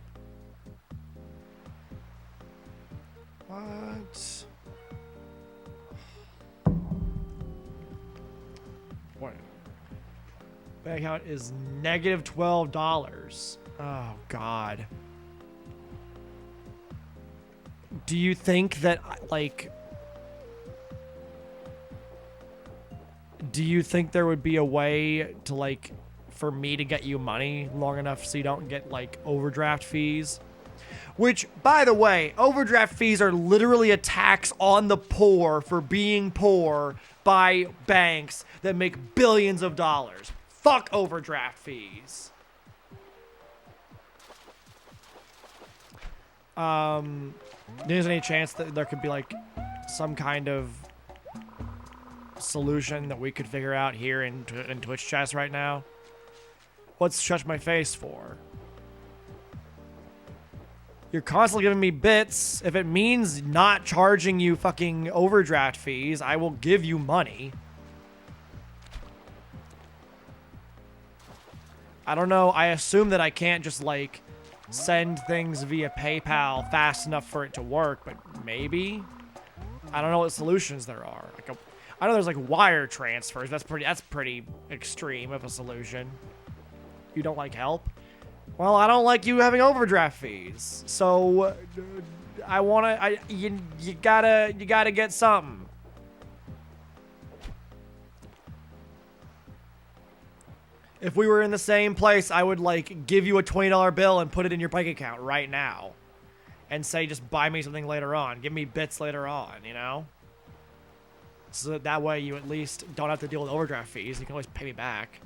What? What? Bank account is negative $12. Oh, God. Do you think that, like... Do you think there would be a way to, like, for me to get you money long enough so you don't get, like, overdraft fees? Which, by the way, overdraft fees are literally a tax on the poor for being poor by banks that make billions of dollars. Fuck overdraft fees. There's any chance that there could be, like, some kind of solution that we could figure out here in Twitch chats right now? What's shut my face for? You're constantly giving me bits. If it means not charging you fucking overdraft fees, I will give you money. I don't know. I assume that I can't just, like, send things via PayPal fast enough for it to work, but maybe? I don't know what solutions there are. Like I know there's like wire transfers. That's pretty extreme of a solution. You don't like help? Well, I don't like you having overdraft fees. So you gotta get something. If we were in the same place, I would, like, give you a $20 bill and put it in your bank account right now. And say, just buy me something later on. Give me bits later on, you know? So that way you at least don't have to deal with overdraft fees. You can always pay me back.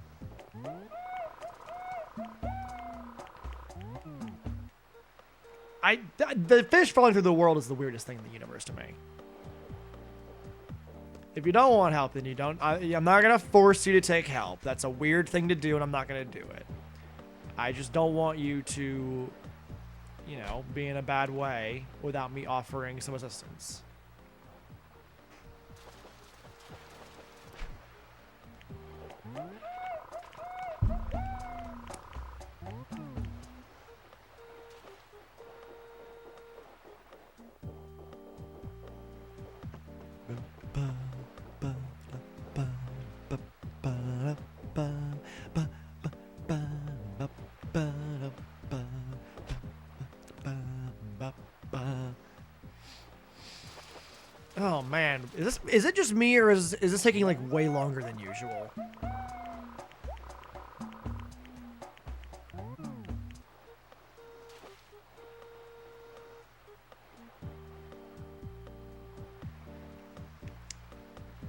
The fish falling through the world is the weirdest thing in the universe to me. If you don't want help, then you don't. I'm not going to force you to take help. That's a weird thing to do, and I'm not going to do it. I just don't want you to, you know, be in a bad way without me offering some assistance. Oh man, is it just me, or is this taking like way longer than usual?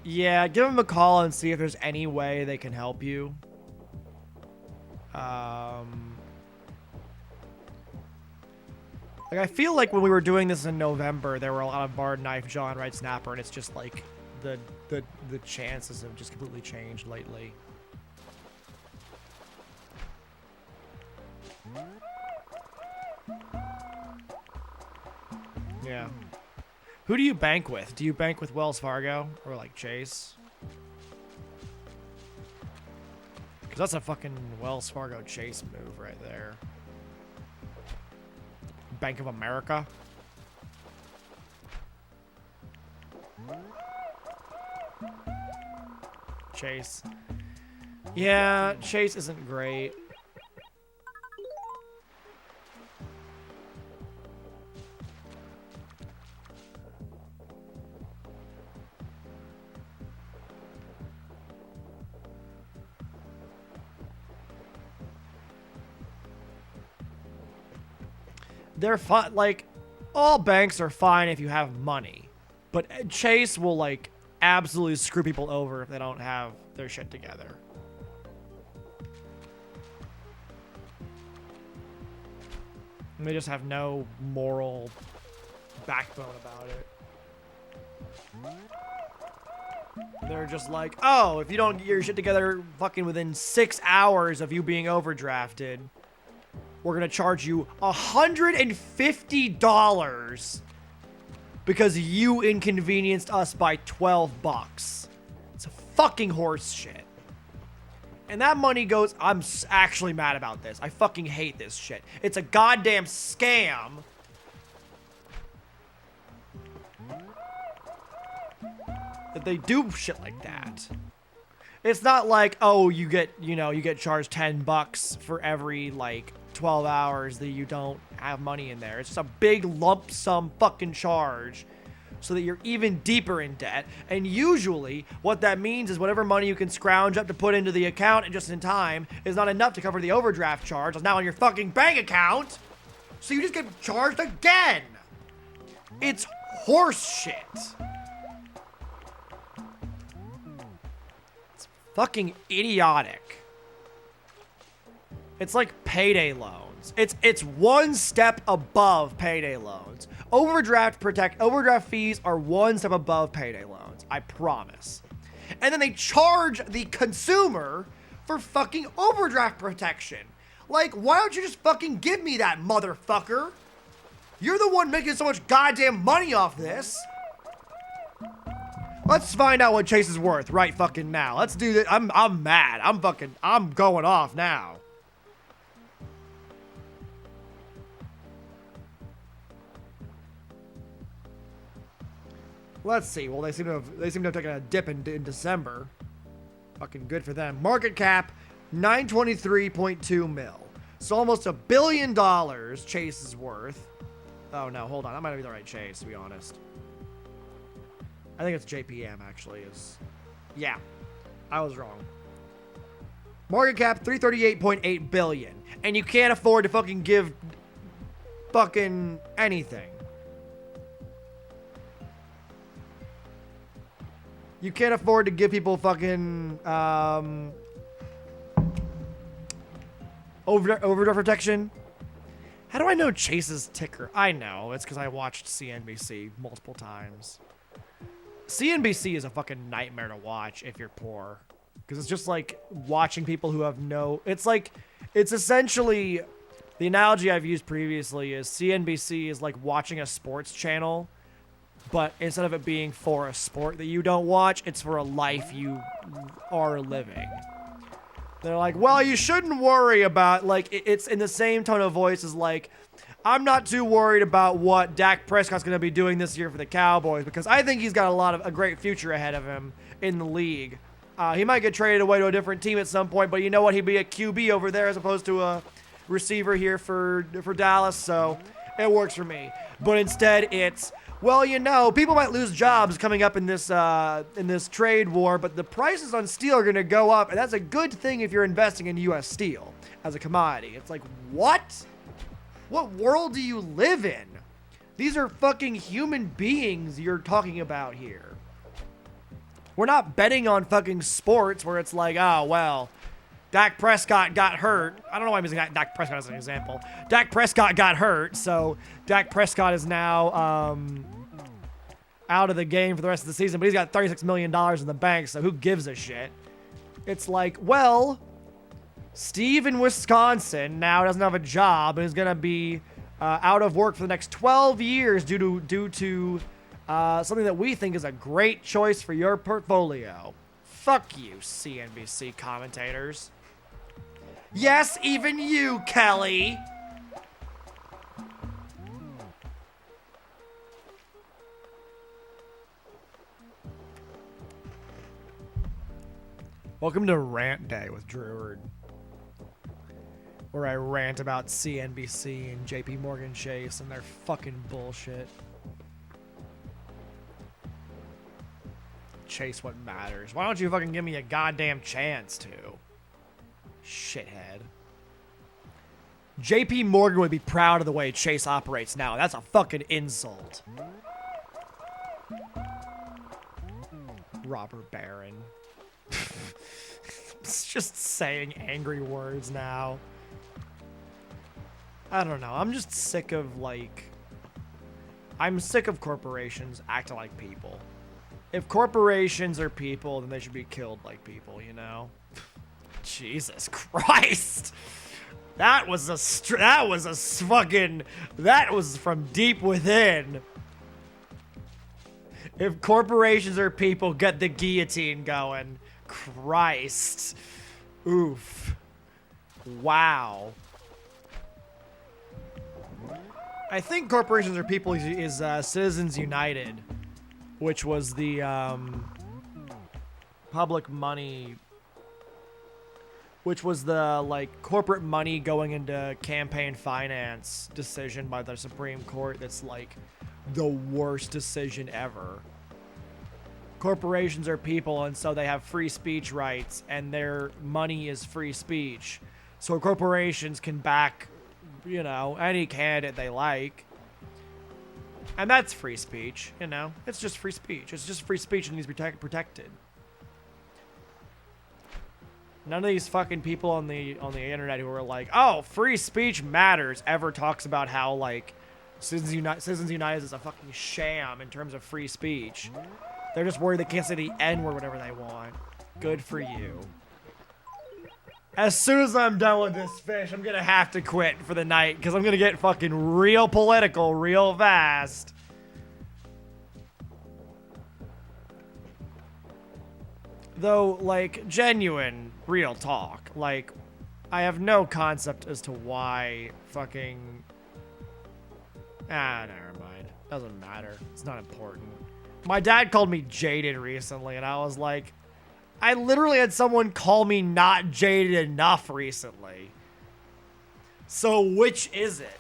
Yeah, give them a call and see if there's any way they can help you. Like, I feel like when we were doing this in November, there were a lot of barred knife, jaw, and right snapper, and it's just like the chances have just completely changed lately. Yeah. Who do you bank with? Do you bank with Wells Fargo or like Chase? Because that's a fucking Wells Fargo Chase move right there. Bank of America. Chase. Yeah, Chase isn't great. They're fine. Like, all banks are fine if you have money, but Chase will like absolutely screw people over if they don't have their shit together. And they just have no moral backbone about it. They're just like, oh, if you don't get your shit together fucking within 6 hours of you being overdrafted, we're going to charge you $150 because you inconvenienced us by 12 bucks. It's a fucking horse shit. And that money goes, I'm actually mad about this. I fucking hate this shit. It's a goddamn scam. That they do shit like that. It's not like, oh, you get charged 10 bucks for every like 12 hours that you don't have money in there. It's just a big lump sum fucking charge so that you're even deeper in debt. And usually what that means is whatever money you can scrounge up to put into the account and just in time is not enough to cover the overdraft charge that's now on your fucking bank account. So you just get charged again. It's horse shit. It's fucking idiotic. It's like payday loans. It's one step above payday loans. Overdraft fees are one step above payday loans. I promise. And then they charge the consumer for fucking overdraft protection. Like, why don't you just fucking give me that, motherfucker? You're the one making so much goddamn money off this. Let's find out what Chase is worth right fucking now. Let's do this. I'm mad. I'm going off now. Let's see. Well, they seem to have taken a dip in December. Fucking good for them. Market cap, 923.2 mil. So almost $1 billion Chase is worth. Oh no, hold on. That might not be the right Chase, to be honest. I think it's JPM actually. Yeah, I was wrong. Market cap 338.8 billion. And you can't afford to fucking give fucking anything. You can't afford to give people fucking overdraft protection. How do I know Chase's ticker? I know. It's because I watched CNBC multiple times. CNBC is a fucking nightmare to watch if you're poor. Because it's just like watching people who have no... It's essentially... The analogy I've used previously is CNBC is like watching a sports channel, but instead of it being for a sport that you don't watch, it's for a life you are living. They're like, well, you shouldn't worry about, like, it's in the same tone of voice as, like, I'm not too worried about what Dak Prescott's going to be doing this year for the Cowboys because I think he's got a great future ahead of him in the league. He might get traded away to a different team at some point, but you know what? He'd be a QB over there as opposed to a receiver here for Dallas, so it works for me. But instead, it's, well, you know, people might lose jobs coming up in this trade war, but the prices on steel are going to go up, and that's a good thing if you're investing in U.S. steel as a commodity. It's like, what? What world do you live in? These are fucking human beings you're talking about here. We're not betting on fucking sports where it's like, oh, well, Dak Prescott got hurt. I don't know why I'm using Dak Prescott as an example. Dak Prescott got hurt, so Dak Prescott is now out of the game for the rest of the season, but he's got $36 million in the bank, so who gives a shit? It's like, well, Steve in Wisconsin now doesn't have a job and is going to be out of work for the next 12 years due to something that we think is a great choice for your portfolio. Fuck you, CNBC commentators. Yes, even you, Kelly. Welcome to Rant Day with Druid, where I rant about CNBC and JP Morgan Chase and their fucking bullshit. Chase what matters. Why don't you fucking give me a goddamn chance to? Shithead. JP Morgan would be proud of the way Chase operates now. That's a fucking insult. Robert Barron. It's just saying angry words now. I don't know. I'm just sick of, like... I'm sick of corporations acting like people. If corporations are people, then they should be killed like people, you know? Jesus Christ! That was from deep within. If corporations are people, get the guillotine going. Christ. Oof. Wow. I think corporations are people is Citizens United, which was the public money, which was the like corporate money going into campaign finance decision by the Supreme Court. That's like the worst decision ever. Corporations are people, and so they have free speech rights, and their money is free speech. So corporations can back, you know, any candidate they like. And that's free speech, you know? It's just free speech. It's just free speech and needs to be protected. None of these fucking people on the internet who are like, oh, free speech matters, ever talks about how, like, Citizens United is a fucking sham in terms of free speech. They're just worried they can't say the N-word whenever they want. Good for you. As soon as I'm done with this fish, I'm gonna have to quit for the night because I'm gonna get fucking real political real fast. Though, like, genuine, real talk. Like, I have no concept as to why fucking... never mind. Doesn't matter. It's not important. My dad called me jaded recently, and I was like, I literally had someone call me not jaded enough recently. So which is it?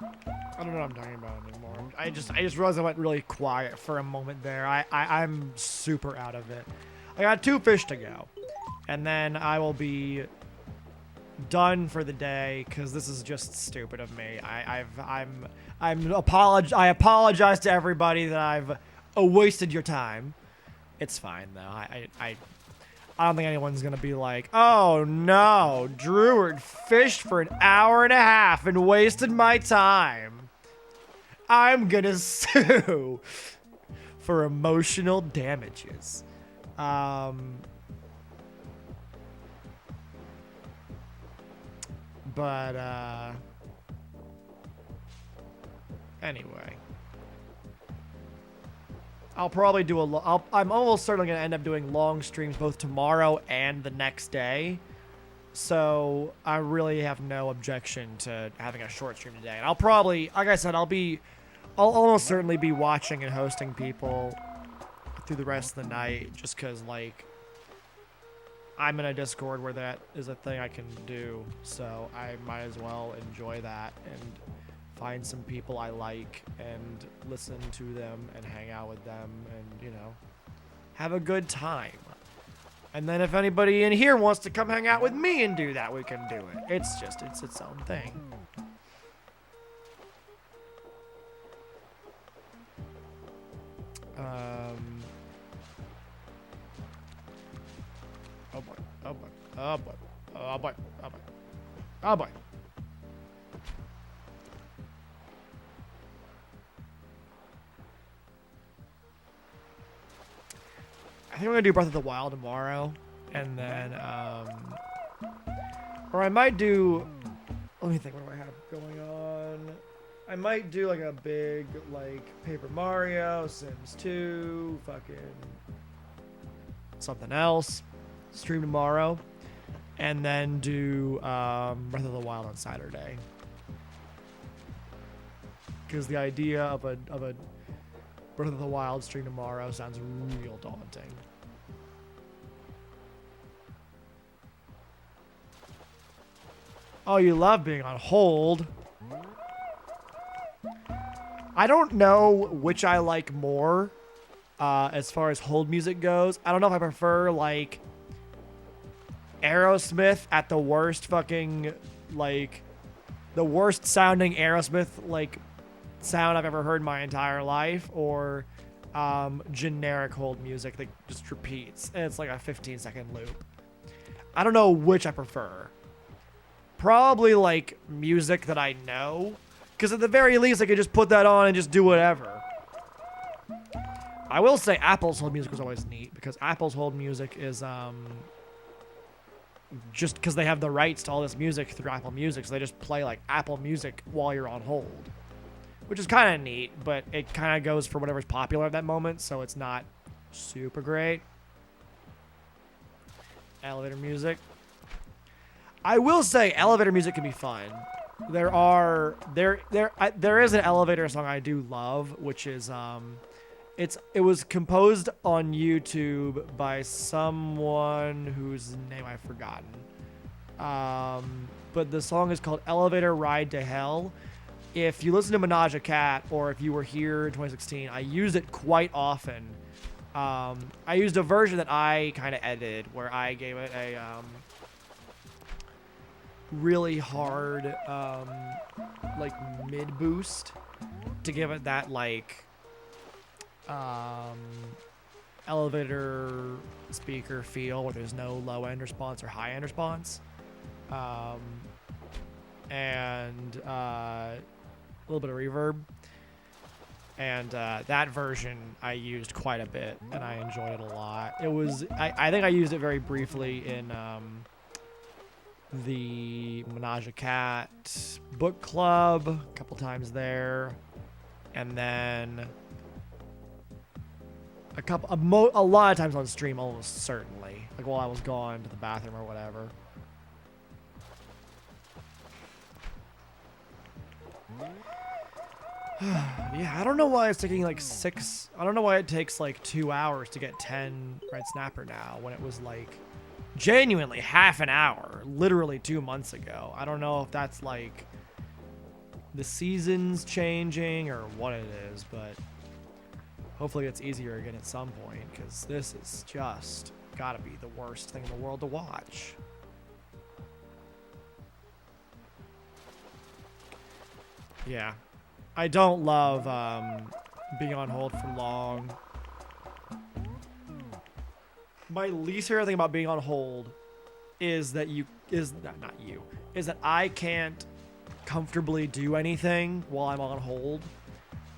I don't know what I'm talking about anymore. I just realized I went really quiet for a moment there. I'm super out of it. I got 2 fish to go, and then I will be done for the day because this is just stupid of me. I apologize to everybody that I've wasted your time. It's fine though. I don't think anyone's gonna be like, oh no, Druid fished for an hour and a half and wasted my time. I'm gonna sue for emotional damages. Anyway. I'll probably do I'm almost certainly going to end up doing long streams both tomorrow and the next day. So I really have no objection to having a short stream today. And I'll probably, like I said, I'll almost certainly be watching and hosting people through the rest of the night just because, like, I'm in a Discord where that is a thing I can do. So I might as well enjoy that and find some people I like and listen to them and hang out with them and, you know, have a good time. And then if anybody in here wants to come hang out with me and do that, we can do it. It's its own thing. Oh boy, oh boy, oh boy, oh boy, oh boy, oh boy. I think we're gonna do Breath of the Wild tomorrow, and then, or I might do, let me think, what do I have going on? I might do like a big, like, Paper Mario, Sims 2, fucking something else, stream tomorrow, and then do, Breath of the Wild on Saturday. Because the idea of a Breath of the Wild stream tomorrow sounds real daunting. Oh, you love being on hold. I don't know which I like more as far as hold music goes. I don't know if I prefer, like, Aerosmith at the worst fucking, like, the worst sounding Aerosmith, like, sound I've ever heard in my entire life, or generic hold music that just repeats and it's like a 15-second loop. I don't know which I prefer. Probably like music that I know, because at the very least I could just put that on and just do whatever. I will say Apple's hold music was always neat, because Apple's hold music is just because they have the rights to all this music through Apple Music, so they just play like Apple Music while you're on hold. Which is kind of neat, but it kind of goes for whatever's popular at that moment, so it's not super great. Elevator music. I will say elevator music can be fun. There is an elevator song I do love, which is it was composed on YouTube by someone whose name I've forgotten. But the song is called Elevator Ride to Hell. If you listen to Menage a Cat, or if you were here in 2016, I used it quite often. I used a version that I kind of edited, where I gave it a really hard, like, mid boost to give it that, like, elevator speaker feel where there's no low end response or high end response. And a little bit of reverb. And that version I used quite a bit, and I enjoyed it a lot. It was, I think I used it very briefly in the Menage a Cat book club, a couple times there, and then a lot of times on stream, almost certainly, like while I was gone to the bathroom or whatever. Yeah, I don't know why it's taking like I don't know why it takes like 2 hours to get 10 red snapper now, when it was like genuinely half an hour, literally 2 months ago. I don't know if that's like the season's changing or what it is, but hopefully it's easier again at some point, because this is just gotta be the worst thing in the world to watch. Yeah. I don't love being on hold for long. My least favorite thing about being on hold is that is that I can't comfortably do anything while I'm on hold,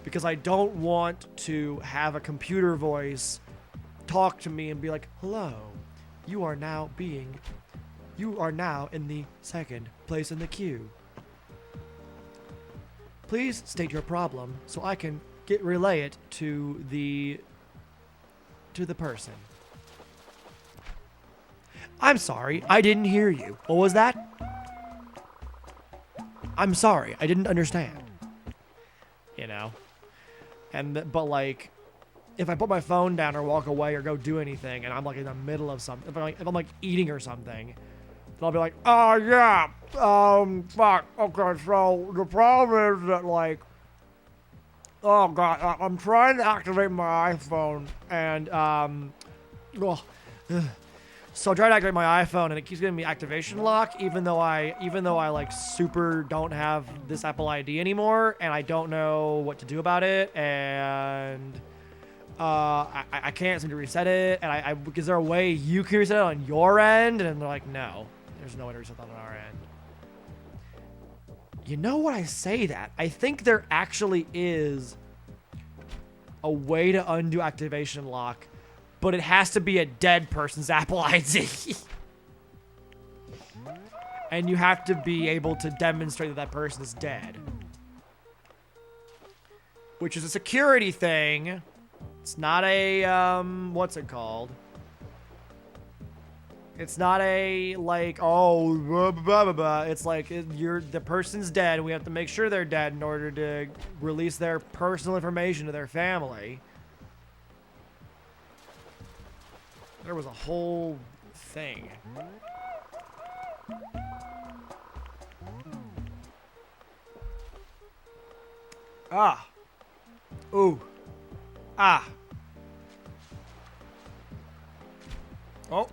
because I don't want to have a computer voice talk to me and be like, hello, you are now in the second place in the queue. Please state your problem so I can relay it to the person. I'm sorry, I didn't hear you. What was that? I'm sorry, I didn't understand. You know? But like, if I put my phone down or walk away or go do anything and I'm like in the middle of something, if I'm like eating or something, then I'll be like, oh yeah, fuck, okay, so the problem is that like, oh god, I'm trying to activate my iPhone and, so I tried to activate my iPhone and it keeps giving me activation lock, even though I like super don't have this Apple ID anymore and I don't know what to do about it, and I can't seem to reset it, and is there a way you can reset it on your end? And they're like, no, there's no way to reset that on our end. You know what, I say that, I think there actually is a way to undo activation lock, but it has to be a dead person's Apple ID. And you have to be able to demonstrate that that person is dead. Which is a security thing. It's not a, what's it called? It's not a, like, oh, blah, blah, blah, blah. It's like, the person's dead, and we have to make sure they're dead in order to release their personal information to their family. There was a whole thing. Ah. Ooh. Ah. Oh.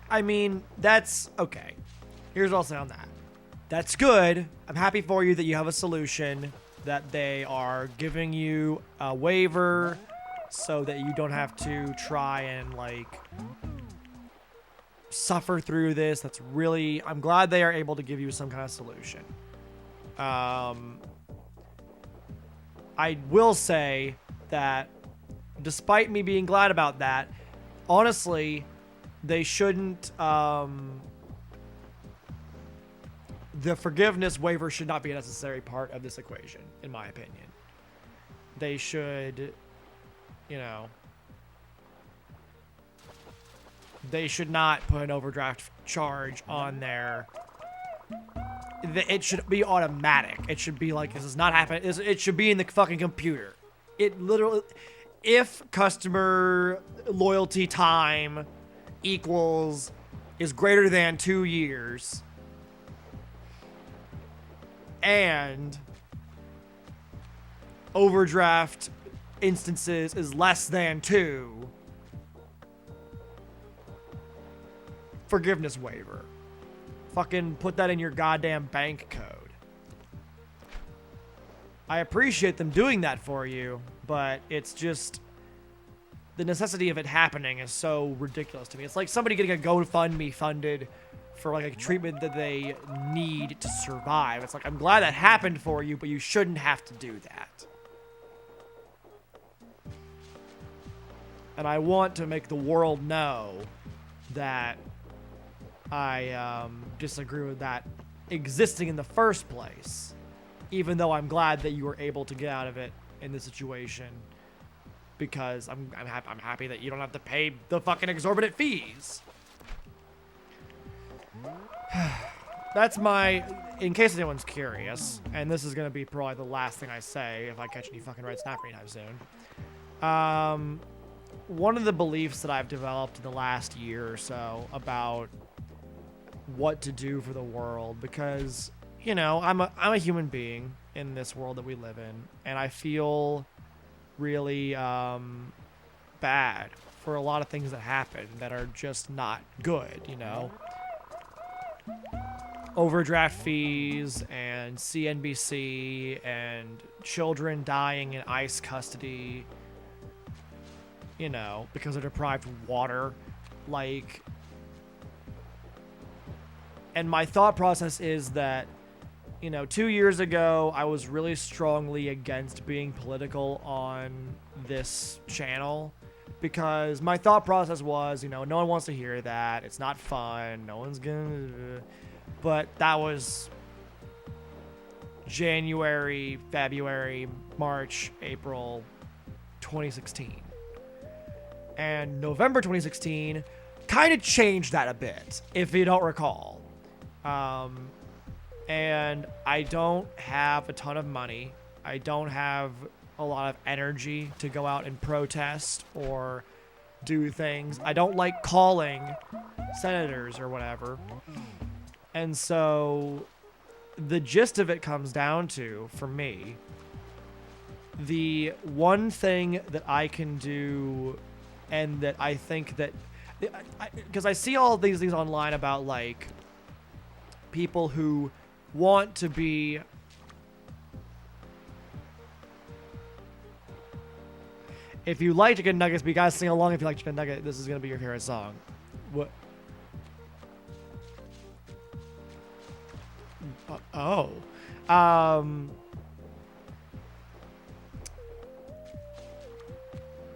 I mean, that's okay. Here's what I'll say on that. That's good. I'm happy for you that you have a solution, that they are giving you a waiver so that you don't have to try and like suffer through this. That's really, I'm glad they are able to give you some kind of solution. I will say that despite me being glad about that, honestly, they shouldn't, the forgiveness waiver should not be a necessary part of this equation, in my opinion. They should, you know, they should not put an overdraft charge on there. It should be automatic. It should be like, this is not happening. It should be in the fucking computer. It literally, if customer loyalty time is greater than 2 years and overdraft instances is less than 2, forgiveness waiver. Fucking put that in your goddamn bank code. I appreciate them doing that for you, but it's just, the necessity of it happening is so ridiculous to me. It's like somebody getting a GoFundMe funded for like a treatment that they need to survive. It's like, I'm glad that happened for you, but you shouldn't have to do that. And I want to make the world know that I disagree with that existing in the first place, even though I'm glad that you were able to get out of it in this situation. because I'm happy that you don't have to pay the fucking exorbitant fees. That's my, in case anyone's curious, and this is gonna be probably the last thing I say if I catch any fucking red snapper anytime soon. One of the beliefs that I've developed in the last year or so about what to do for the world, because, you know, I'm a human being in this world that we live in, and I feel really bad for a lot of things that happen that are just not good, you know? Overdraft fees and CNBC and children dying in ICE custody, you know, because they're deprived of water, like. And my thought process is that, you know, 2 years ago, I was really strongly against being political on this channel because my thought process was, you know, no one wants to hear that. It's not fun. No one's gonna. But that was January, February, March, April 2016. And November 2016 kind of changed that a bit, if you don't recall. And I don't have a ton of money. I don't have a lot of energy to go out and protest or do things. I don't like calling senators or whatever. And so the gist of it comes down to, for me, the one thing that I can do, and that I think that, because I see all these things online about, like, people who want to be if you like chicken nuggets, but you guys sing along if you like chicken nugget, this is gonna be your favorite song. What?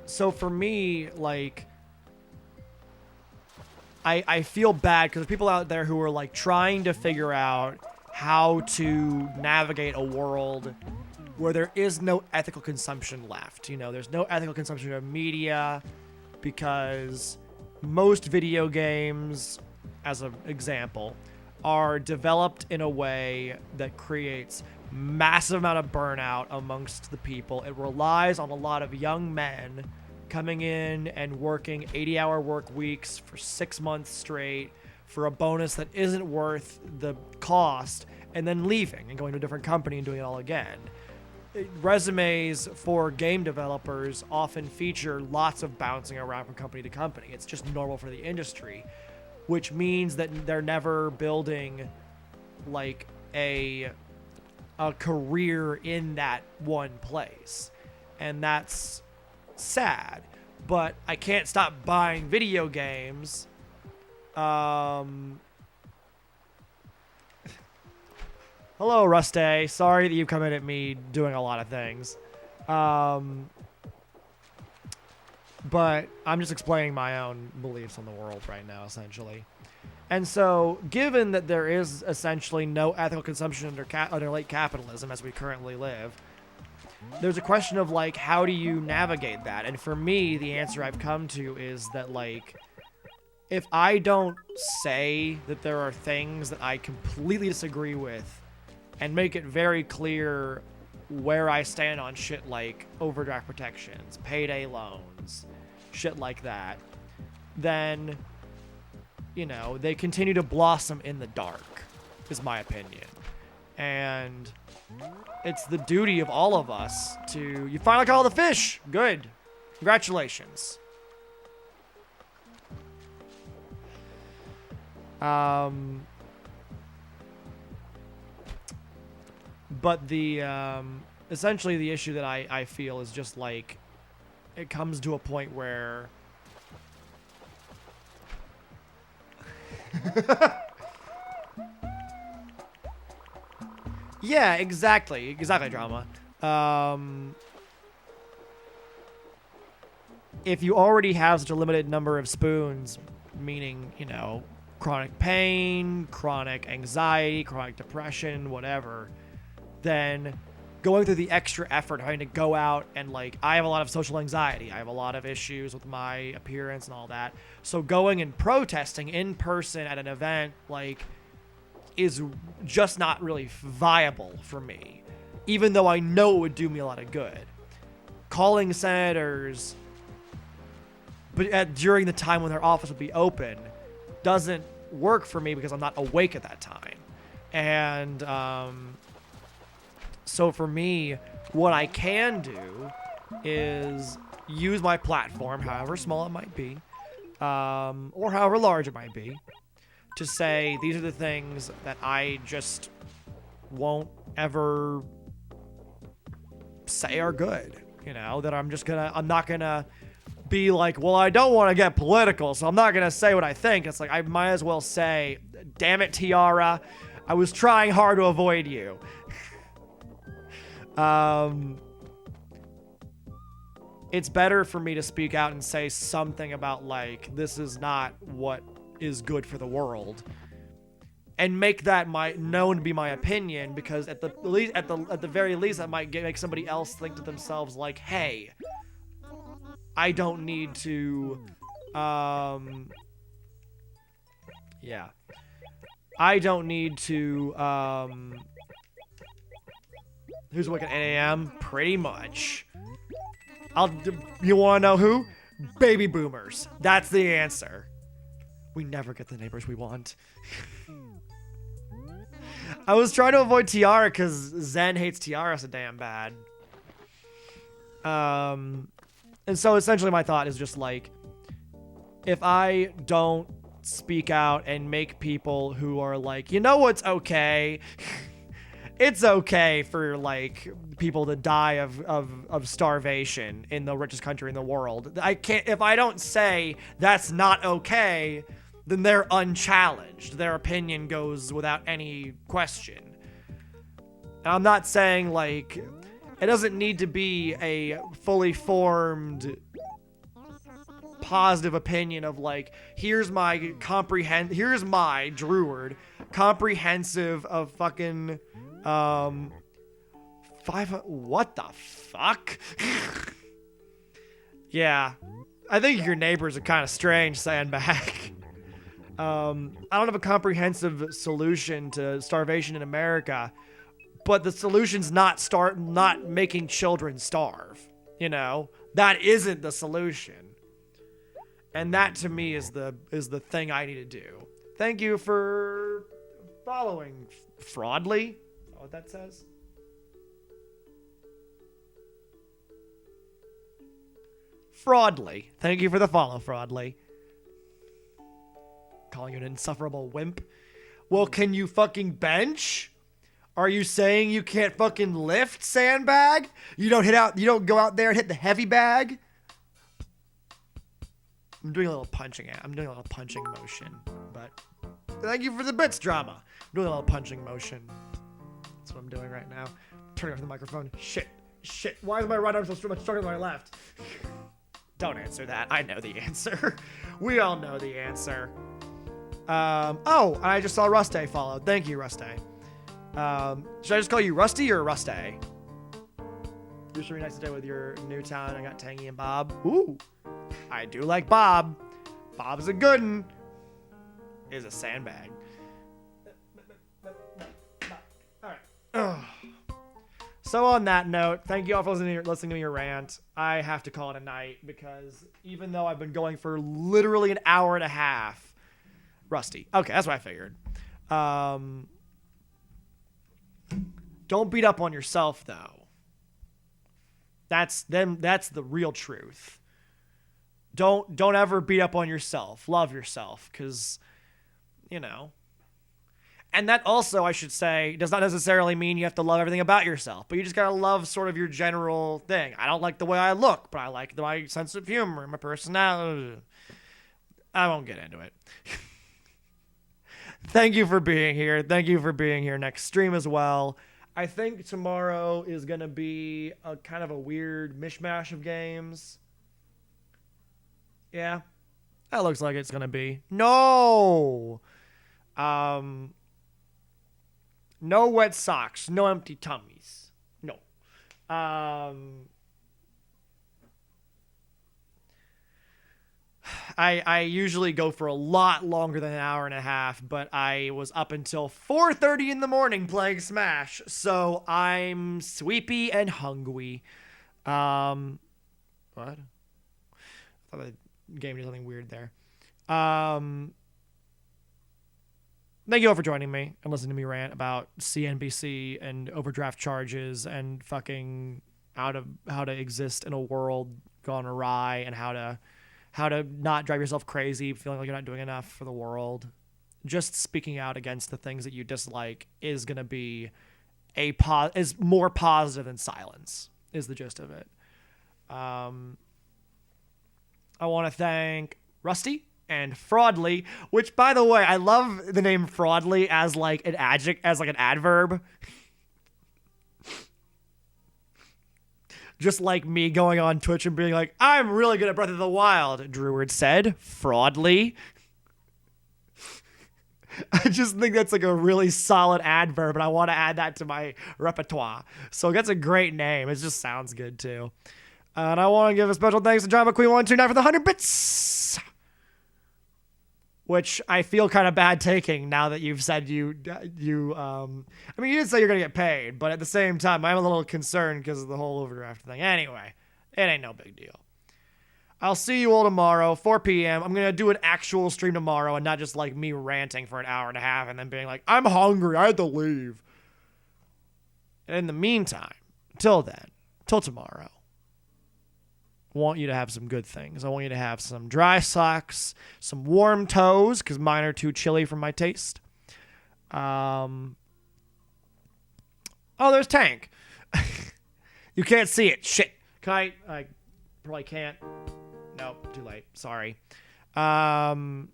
So for me, like, I feel bad because there's people out there who are like trying to figure out how to navigate a world where there is no ethical consumption left. You know, there's no ethical consumption of media because most video games, as an example, are developed in a way that creates massive amount of burnout amongst the people. It relies on a lot of young men coming in and working 80-hour work weeks for 6 months straight for a bonus that isn't worth the cost, and then leaving and going to a different company and doing it all again. Resumes for game developers often feature lots of bouncing around from company to company. It's just normal for the industry, which means that they're never building like a career in that one place. And that's sad, but I can't stop buying video games. Hello, Rusty. Sorry that you come in at me doing a lot of things. But I'm just explaining my own beliefs on the world right now, essentially. And so, given that there is essentially no ethical consumption under late capitalism as we currently live, there's a question of, like, how do you navigate that? And for me, the answer I've come to is that, like, if I don't say that there are things that I completely disagree with and make it very clear where I stand on shit like overdraft protections, payday loans, shit like that, then, you know, they continue to blossom in the dark, is my opinion. And it's the duty of all of us to... You finally caught all the fish! Good. Congratulations. But the, essentially the issue that I feel is just like, it comes to a point where... Yeah, exactly, drama. If you already have such a limited number of spoons, meaning, you know, chronic pain, chronic anxiety, chronic depression, whatever, then going through the extra effort, having to go out and like, I have a lot of social anxiety. I have a lot of issues with my appearance and all that. So going and protesting in person at an event, like, is just not really viable for me, even though I know it would do me a lot of good. Calling senators, but during the time when their office would be open, doesn't work for me because I'm not awake at that time. And so for me, what I can do is use my platform, however small it might be, or however large it might be, to say these are the things that I just won't ever say are good. You know, that I'm not gonna be like, well, I don't want to get political, so I'm not gonna say what I think. It's like, I might as well say, damn it, Tiara, I was trying hard to avoid you. It's better for me to speak out and say something about, like, this is not what is good for the world, and make that known to be my opinion, because at the very least that might make somebody else think to themselves, like, hey, I don't need to I don't need to who's awake at 8 a.m.? Pretty much. You want to know who? Baby boomers. That's the answer. We never get the neighbors we want. I was trying to avoid Tiara because Zen hates Tiara so damn bad. And so essentially my thought is just like, if I don't speak out and make people who are like, you know what's okay? It's okay for, like, people to die of starvation in the richest country in the world. If I don't say that's not okay, then they're unchallenged. Their opinion goes without any question. And I'm not saying, like, it doesn't need to be a fully formed positive opinion of, like, here's my Druid comprehensive of fucking what the fuck? Yeah, I think your neighbors are kind of strange, Sandbag. I don't have a comprehensive solution to starvation in America, but the solution's not making children starve. You know, that isn't the solution, and that to me is the thing I need to do. Thank you for following, Fraudly. Is that what that says? Fraudly. Thank you for the follow, Fraudly. Calling you an insufferable wimp. Well, can you fucking bench? Are you saying you can't fucking lift, Sandbag? You don't go out there and hit the heavy bag? I'm doing a little punching motion, but thank you for the bits, drama. I'm doing a little punching motion. That's what I'm doing right now. Turning off the microphone. Shit. Why is my right arm so much stronger than my left? Don't answer that. I know the answer. We all know the answer. Oh, I just saw Rusty followed. Thank you, Rusty. Should I just call you Rusty or Rusty? You should be nice today with your new talent. I got Tangy and Bob. Ooh, I do like Bob. Bob's a good one. Is a Sandbag. All right. Ugh. So on that note, thank you all for listening to me rant. I have to call it a night because even though I've been going for literally an hour and a half, Rusty. Okay, that's what I figured. Don't beat up on yourself though. That's the real truth. Don't ever beat up on yourself. Love yourself, because, you know. And that also, I should say, does not necessarily mean you have to love everything about yourself, but you just gotta love sort of your general thing. I don't like the way I look, but I like my sense of humor, my personality. I won't get into it. Thank you for being here. Thank you for being here next stream as well. I think tomorrow is gonna be a kind of a weird mishmash of games. Yeah, that looks like it's gonna be. No! No wet socks, no empty tummies. No, I usually go for a lot longer than an hour and a half, but I was up until 4:30 in the morning playing Smash, so I'm sleepy and hungry. What? I thought the game did something weird there. Thank you all for joining me and listening to me rant about CNBC and overdraft charges and fucking how to exist in a world gone awry and how to not drive yourself crazy, feeling like you're not doing enough for the world. Just speaking out against the things that you dislike is gonna be is more positive than silence. Is the gist of it. I want to thank Rusty and Fraudly, which, by the way, I love the name Fraudly as like an adjective, as like an adverb. Just like me going on Twitch and being like, I'm really good at Breath of the Wild, Druid said. Fraudly. I just think that's like a really solid adverb, and I want to add that to my repertoire. So that's a great name. It just sounds good, too. And I want to give a special thanks to John McQueen129 for the 100 bits. Which I feel kind of bad taking now that you've said I mean, you didn't say you're going to get paid, but at the same time, I'm a little concerned because of the whole overdraft thing. Anyway, it ain't no big deal. I'll see you all tomorrow, 4 p.m. I'm going to do an actual stream tomorrow and not just like me ranting for an hour and a half and then being like, I'm hungry, I have to leave. And in the meantime, till tomorrow, I want you to have some good things. I want you to have some dry socks, some warm toes, because mine are too chilly for my taste. Oh, there's Tank. You can't see it. Shit. Can I probably can't. Nope, too late. Sorry. Dry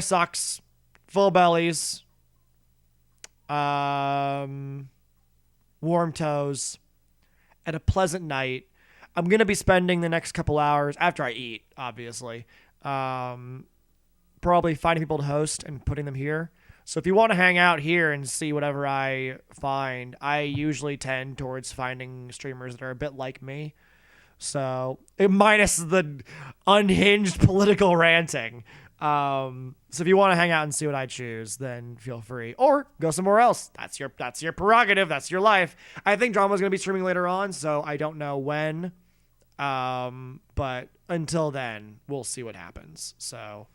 socks, full bellies, warm toes, and a pleasant night. I'm going to be spending the next couple hours, after I eat, obviously, probably finding people to host and putting them here. So if you want to hang out here and see whatever I find, I usually tend towards finding streamers that are a bit like me. So, minus the unhinged political ranting. So if you want to hang out and see what I choose, then feel free. Or go somewhere else. That's your prerogative. That's your life. I think Drama's going to be streaming later on, so I don't know when. But until then, we'll see what happens. So,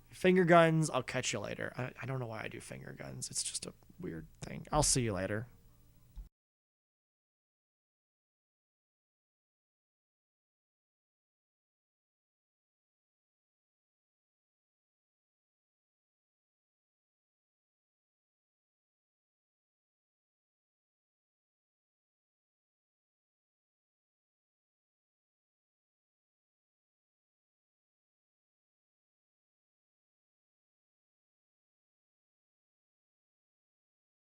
finger guns, I'll catch you later. I don't know why I do finger guns. It's just a weird thing. I'll see you later.